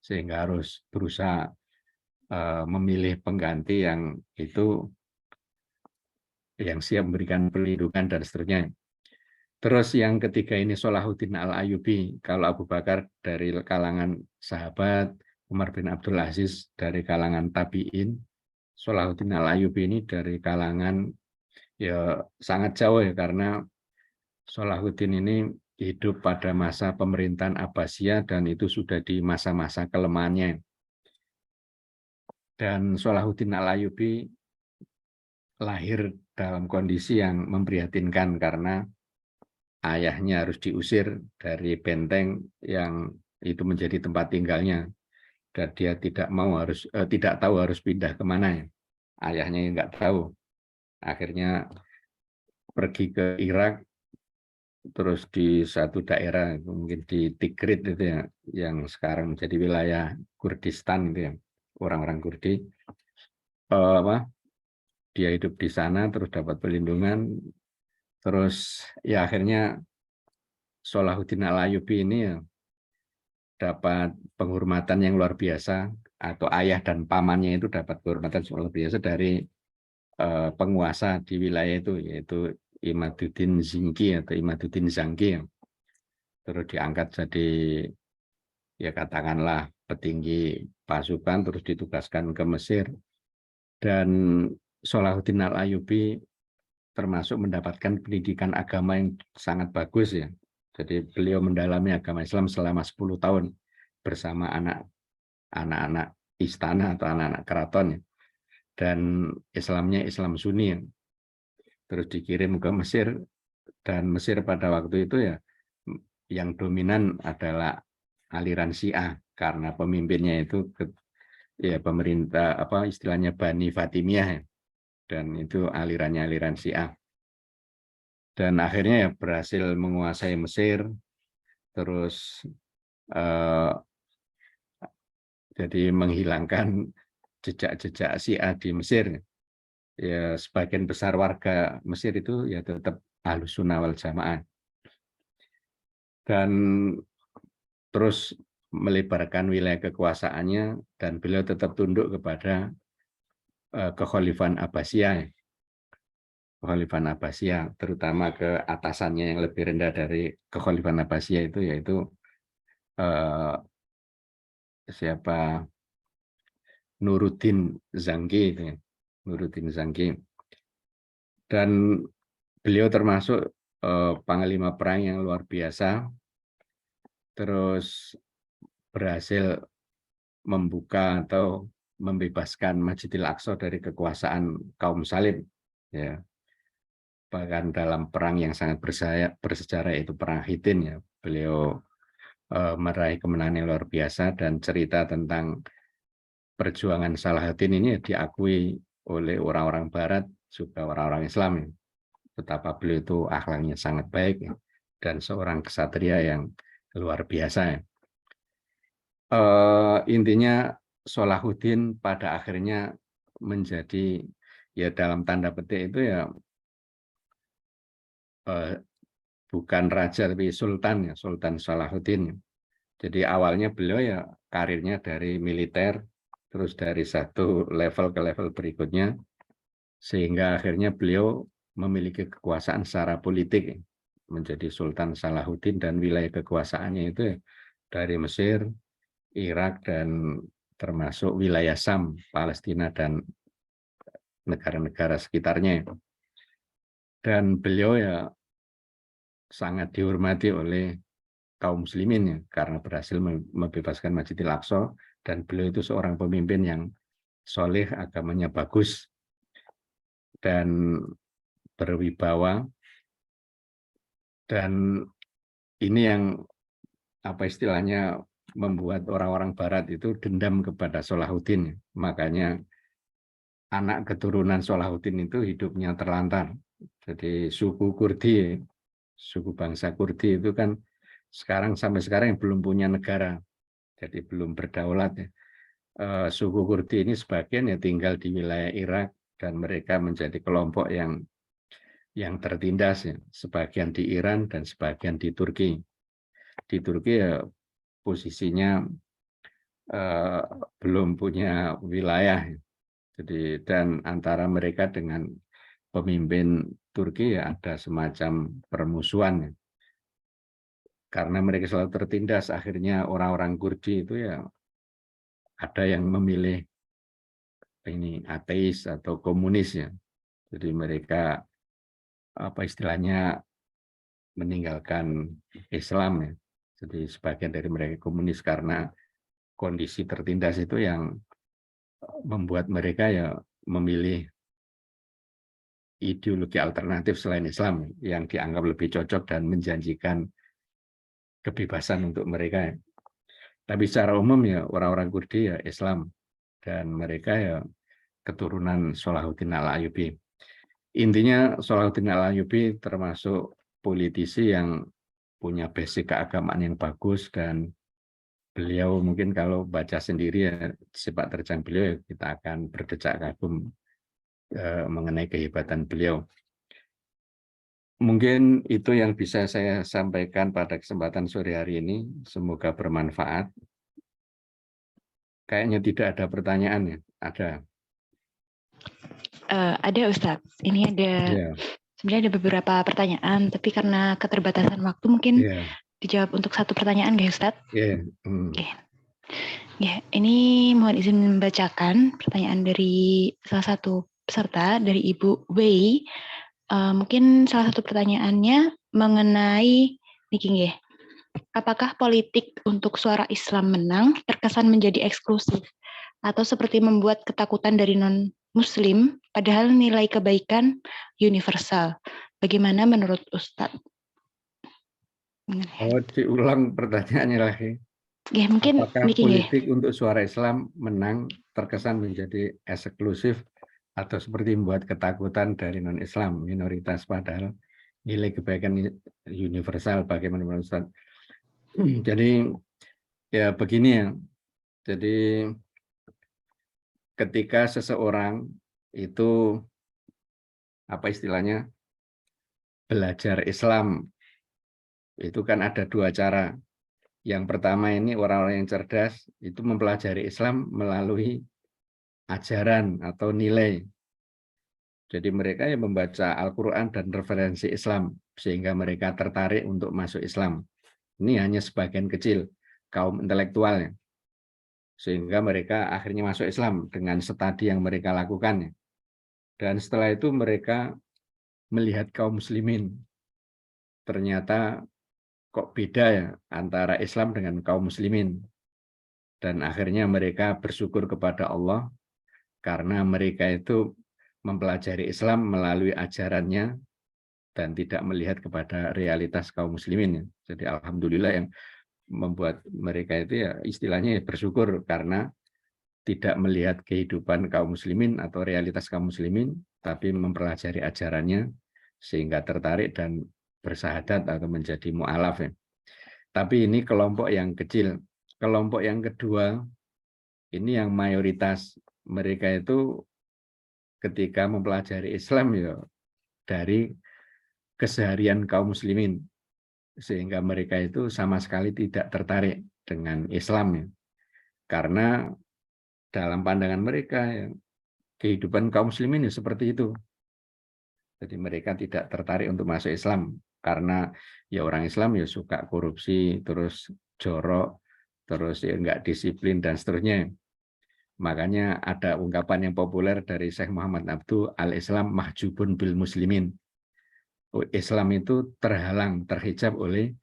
Speaker 3: sehingga harus berusaha memilih pengganti yang itu yang siap memberikan perlindungan dan seterusnya. Terus yang ketiga ini Salahuddin Al-Ayyubi. Kalau Abu Bakar dari kalangan sahabat, Umar bin Abdul Aziz dari kalangan tabi'in, Salahuddin Al-Ayyubi ini dari kalangan ya sangat jauh ya, karena Salahuddin ini hidup pada masa pemerintahan Abbasiyah dan itu sudah di masa-masa kelemahannya. Dan Salahuddin Al-Ayyubi lahir dalam kondisi yang memprihatinkan karena ayahnya harus diusir dari benteng yang itu menjadi tempat tinggalnya, dan dia tidak tahu harus pindah kemana. Ayahnya nggak tahu. Akhirnya pergi ke Irak, terus di satu daerah mungkin di Tikrit itu ya, yang sekarang menjadi wilayah Kurdistan itu ya, orang-orang Kurdi. Dia hidup di sana, terus dapat perlindungan, terus ya akhirnya Salahuddin Al-Ayyubi ini ya dapat penghormatan yang luar biasa, atau ayah dan pamannya itu dapat penghormatan yang luar biasa dari penguasa di wilayah itu, yaitu Imaduddin Zinki atau Imaduddin Zangki. Terus diangkat jadi ya katakanlah petinggi pasukan, terus ditugaskan ke Mesir. Dan Salahuddin Al-Ayyubi termasuk mendapatkan pendidikan agama yang sangat bagus ya. Jadi beliau mendalami agama Islam selama 10 tahun bersama anak-anak istana atau anak-anak keraton ya. Dan Islamnya Islam Sunni ya. Terus dikirim ke Mesir, dan Mesir pada waktu itu ya yang dominan adalah aliran Syiah karena pemimpinnya itu ya pemerintah istilahnya Bani Fatimiyah ya. Dan itu aliran Syiah. Dan akhirnya ya berhasil menguasai Mesir, terus jadi menghilangkan jejak-jejak Syiah di Mesir. Ya sebagian besar warga Mesir itu ya tetap Ahlus Sunnah wal Jamaah. Dan terus melebarkan wilayah kekuasaannya, dan beliau tetap tunduk kepada Kekhalifan Abbasiyah. Kekhalifan Abbasiyah, terutama ke atasannya yang lebih rendah dari Kekhalifan Abbasiyah itu, yaitu Nuruddin Zangki itu ya. Nuruddin Zangki. Dan beliau termasuk panglima perang yang luar biasa, terus berhasil membuka atau membebaskan Masjidil Aqsa dari kekuasaan kaum Salib ya. Bahkan dalam perang yang sangat bersejarah yaitu perang Hittin ya, beliau meraih kemenangan yang luar biasa, dan cerita tentang perjuangan Salahuddin ini diakui oleh orang-orang Barat juga orang-orang Islam ya. Betapa beliau itu akhlaknya sangat baik ya, dan seorang kesatria yang luar biasa ya. Intinya Salahuddin pada akhirnya menjadi ya dalam tanda petik itu ya bukan raja tapi sultan ya, Sultan Salahuddin. Jadi awalnya beliau ya karirnya dari militer, terus dari satu level ke level berikutnya, sehingga akhirnya beliau memiliki kekuasaan secara politik menjadi Sultan Salahuddin, dan wilayah kekuasaannya itu ya dari Mesir, Irak, dan termasuk wilayah Sam, Palestina, dan negara-negara sekitarnya. Dan beliau ya sangat dihormati oleh kaum muslimin ya, karena berhasil membebaskan Masjidil Aqsa, dan beliau itu seorang pemimpin yang soleh, agamanya bagus, dan berwibawa. Dan ini yang apa istilahnya membuat orang-orang Barat itu dendam kepada Salahuddin. Makanya anak keturunan Salahuddin itu hidupnya terlantar. Jadi suku Kurdi, suku bangsa Kurdi itu kan sampai sekarang yang belum punya negara, jadi belum berdaulat ya. Suku Kurdi ini sebagian ya tinggal di wilayah Irak, dan mereka menjadi kelompok yang tertindas ya, sebagian di Iran dan sebagian di Turki. Di Turki ya posisinya belum punya wilayah. Jadi dan antara mereka dengan pemimpin Turki ya ada semacam permusuhan ya. Karena mereka selalu tertindas, akhirnya orang-orang Kurdi itu ya ada yang memilih ini ateis atau komunis ya. Jadi mereka apa istilahnya meninggalkan Islam ya. Jadi sebagian dari mereka komunis karena kondisi tertindas itu yang membuat mereka ya memilih ideologi alternatif selain Islam yang dianggap lebih cocok dan menjanjikan kebebasan untuk mereka. Tapi secara umum ya orang-orang Kurdi ya Islam, dan mereka ya keturunan Salahuddin Al-Ayyubi. Intinya Salahuddin Al-Ayyubi termasuk politisi yang punya basic keagamaan yang bagus, dan beliau mungkin kalau baca sendiri ya sepak terjang beliau ya, kita akan berdecak kagum mengenai kehebatan beliau. Mungkin itu yang bisa saya sampaikan pada kesempatan sore hari ini. Semoga bermanfaat. Kayaknya tidak ada pertanyaan ya? Ada.
Speaker 1: Ada Ustadz. Ini ada sebenarnya ada beberapa pertanyaan, tapi karena keterbatasan waktu mungkin dijawab untuk satu pertanyaan, nggak Ustadz? Oke. Ya, ini mohon izin membacakan pertanyaan dari salah satu peserta, dari Ibu Wei. Mungkin salah satu pertanyaannya mengenai niki, apakah politik untuk suara Islam menang terkesan menjadi eksklusif atau seperti membuat ketakutan dari non-Muslim, padahal nilai kebaikan universal? Bagaimana menurut Ustadz?
Speaker 3: Oh, diulang pertanyaannya lagi.
Speaker 1: Ya, mungkin
Speaker 3: apakah politik untuk suara Islam menang terkesan menjadi eksklusif atau seperti membuat ketakutan dari non-Islam minoritas, padahal nilai kebaikan universal? Bagaimana menurut Ustaz? Jadi ya begini ya. Jadi ketika seseorang itu apa istilahnya belajar Islam, itu kan ada dua cara. Yang pertama ini orang-orang yang cerdas itu mempelajari Islam melalui ajaran atau nilai. Jadi mereka yang membaca Al-Quran dan referensi Islam sehingga mereka tertarik untuk masuk Islam. Ini hanya sebagian kecil kaum intelektualnya, sehingga mereka akhirnya masuk Islam dengan studi yang mereka lakukan. Dan setelah itu mereka melihat kaum muslimin, ternyata kok beda ya antara Islam dengan kaum muslimin. Dan akhirnya mereka bersyukur kepada Allah karena mereka itu mempelajari Islam melalui ajarannya dan tidak melihat kepada realitas kaum muslimin. Jadi alhamdulillah yang membuat mereka itu ya istilahnya bersyukur karena tidak melihat kehidupan kaum muslimin atau realitas kaum muslimin, tapi mempelajari ajarannya sehingga tertarik dan bersahadat atau menjadi mu'alaf ya. Tapi ini kelompok yang kecil. Kelompok yang kedua ini yang mayoritas, mereka itu ketika mempelajari Islam ya dari keseharian kaum muslimin, sehingga mereka itu sama sekali tidak tertarik dengan Islam ya. Karena dalam pandangan mereka ya, kehidupan kaum muslimin ya seperti itu. Jadi mereka tidak tertarik untuk masuk Islam karena ya orang Islam ya suka korupsi, terus jorok, terus ya enggak disiplin dan seterusnya. Makanya ada ungkapan yang populer dari Syekh Muhammad Abduh, al-Islam mahjubun bil muslimin. Islam itu terhalang, terhijab oleh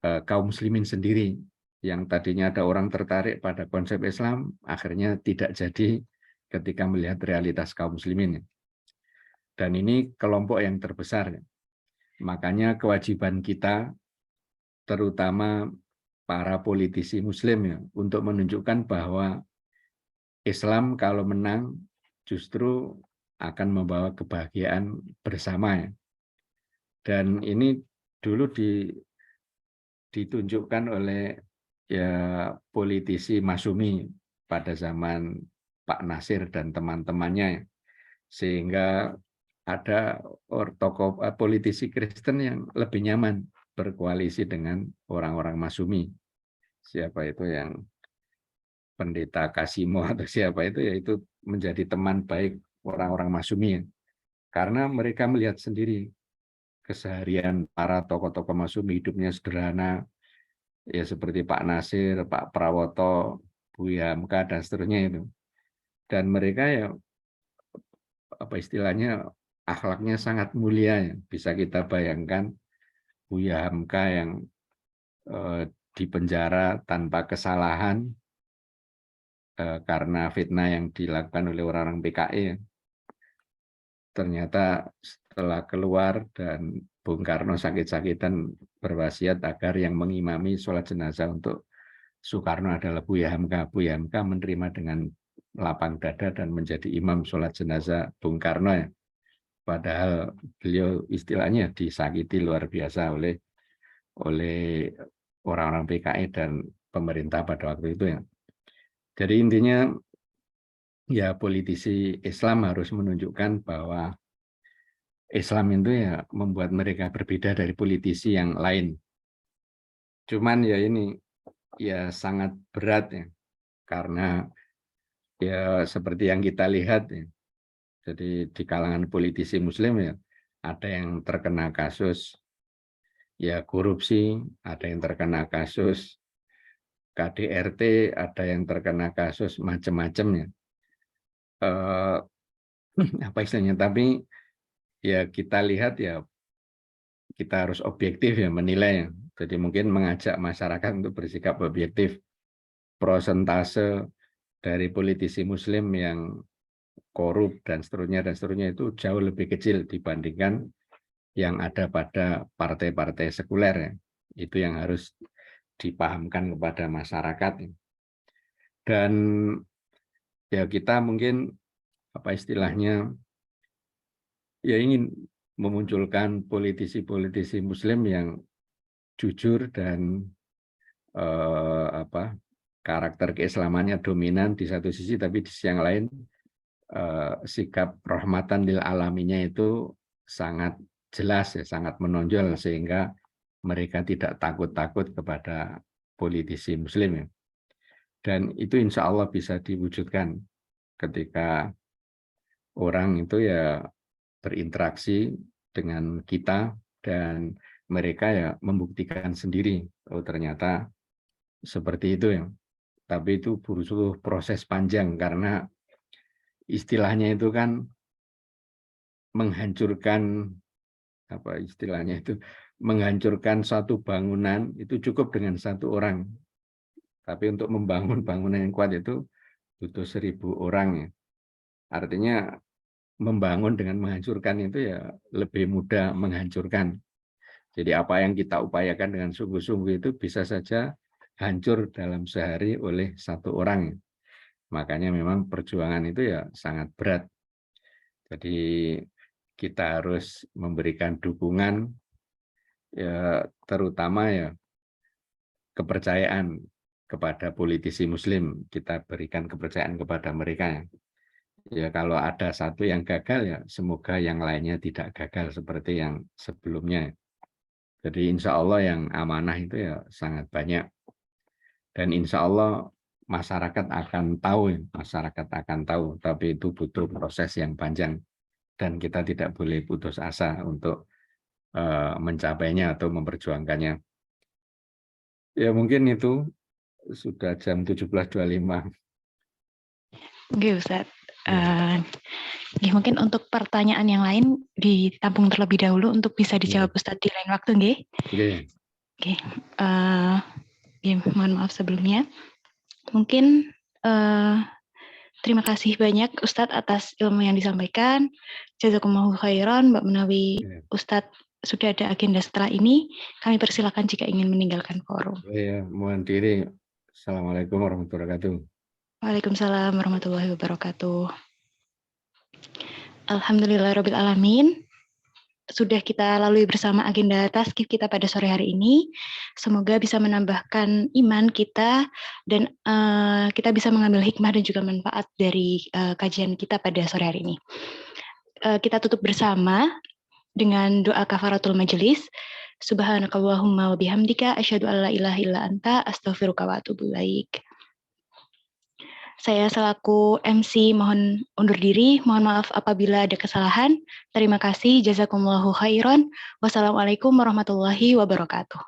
Speaker 3: kaum muslimin sendiri, yang tadinya ada orang tertarik pada konsep Islam, akhirnya tidak jadi ketika melihat realitas kaum muslimin. Dan ini kelompok yang terbesar. Makanya kewajiban kita, terutama para politisi muslim ya, untuk menunjukkan bahwa Islam kalau menang justru akan membawa kebahagiaan bersama ya. Dan ini dulu ditunjukkan oleh ya politisi Masyumi pada zaman Pak Nasir dan teman-temannya, sehingga ada tokoh politisi Kristen yang lebih nyaman berkoalisi dengan orang-orang Masyumi. Siapa itu yang Pendeta Kasimo atau siapa itu, yaitu menjadi teman baik orang-orang Masyumi, karena mereka melihat sendiri keseharian para tokoh-tokoh Masyumi hidupnya sederhana, ya seperti Pak Nasir, Pak Prawoto, Buya Hamka dan seterusnya itu. Dan mereka ya apa istilahnya akhlaknya sangat mulia ya. Bisa kita bayangkan Buya Hamka yang di penjara tanpa kesalahan karena fitnah yang dilakukan oleh orang-orang PKI. Ternyata setelah keluar dan Bung Karno sakit-sakitan berwasiat agar yang mengimami sholat jenazah untuk Soekarno adalah Buya Hamka. Buya Hamka menerima dengan lapang dada dan menjadi imam sholat jenazah Bung Karno ya. Padahal beliau istilahnya disakiti luar biasa oleh orang-orang PKI dan pemerintah pada waktu itu ya. Jadi intinya ya politisi Islam harus menunjukkan bahwa Islam itu ya membuat mereka berbeda dari politisi yang lain. Cuman ya ini ya sangat berat ya, karena ya seperti yang kita lihat ya. Jadi di kalangan politisi Muslim ya ada yang terkena kasus ya korupsi, ada yang terkena kasus KDRT, ada yang terkena kasus macam-macam ya. Apa istilahnya? Tapi ya kita lihat ya kita harus objektif ya menilai. Jadi mungkin mengajak masyarakat untuk bersikap objektif. Prosentase dari politisi Muslim yang korup dan seterusnya itu jauh lebih kecil dibandingkan yang ada pada partai-partai sekuler ya. Itu yang harus dipahamkan kepada masyarakat. Dan ya kita mungkin apa istilahnya ya ingin memunculkan politisi-politisi Muslim yang jujur dan karakter keislamannya dominan di satu sisi, tapi di sisi yang lain sikap rahmatan lil alaminya itu sangat jelas ya, sangat menonjol, sehingga mereka tidak takut-takut kepada politisi Muslim ya. Dan itu insya Allah bisa diwujudkan ketika orang itu ya berinteraksi dengan kita dan mereka ya membuktikan sendiri, oh ternyata seperti itu ya. Tapi itu butuh proses panjang, karena istilahnya itu kan menghancurkan apa istilahnya itu menghancurkan satu bangunan itu cukup dengan satu orang. Tapi untuk membangun bangunan yang kuat itu butuh 1000 orang ya. Artinya membangun dengan menghancurkan itu ya lebih mudah menghancurkan. Jadi apa yang kita upayakan dengan sungguh-sungguh itu bisa saja hancur dalam sehari oleh satu orang. Makanya memang perjuangan itu ya sangat berat. Jadi kita harus memberikan dukungan ya, terutama ya kepercayaan kepada politisi Muslim. Kita berikan kepercayaan kepada mereka. Ya kalau ada satu yang gagal ya semoga yang lainnya tidak gagal seperti yang sebelumnya. Jadi insya Allah yang amanah itu ya sangat banyak. Dan insya Allah masyarakat akan tahu, tapi itu butuh proses yang panjang. Dan kita tidak boleh putus asa untuk mencapainya atau memperjuangkannya. Ya mungkin itu sudah jam 17.25.
Speaker 1: Oke Ustadz, Ya, mungkin untuk pertanyaan yang lain ditampung terlebih dahulu untuk bisa dijawab Ustadz di lain waktu, nggih? Oke. Ya, mohon maaf sebelumnya. Mungkin terima kasih banyak Ustadz atas ilmu yang disampaikan. Jazakumullahu khairan, Mbak Menawi. Ustadz sudah ada agenda setelah ini. Kami persilakan jika ingin meninggalkan forum.
Speaker 3: Ya, mohon diri. Assalamualaikum warahmatullahi wabarakatuh.
Speaker 1: Waalaikumsalam warahmatullahi wabarakatuh. Alhamdulillahirabbil alamin. Sudah kita lalui bersama agenda taskif kita pada sore hari ini. Semoga bisa menambahkan iman kita dan kita bisa mengambil hikmah dan juga manfaat dari kajian kita pada sore hari ini. Kita tutup bersama dengan doa kafaratul majelis. Subhanakallahumma wa bihamdika asyhadu an la ilaha illa anta astaghfiruka wa atubu ilaik. Saya selaku MC mohon undur diri, mohon maaf apabila ada kesalahan. Terima kasih, jazakumullahu khairan. Wassalamualaikum warahmatullahi wabarakatuh.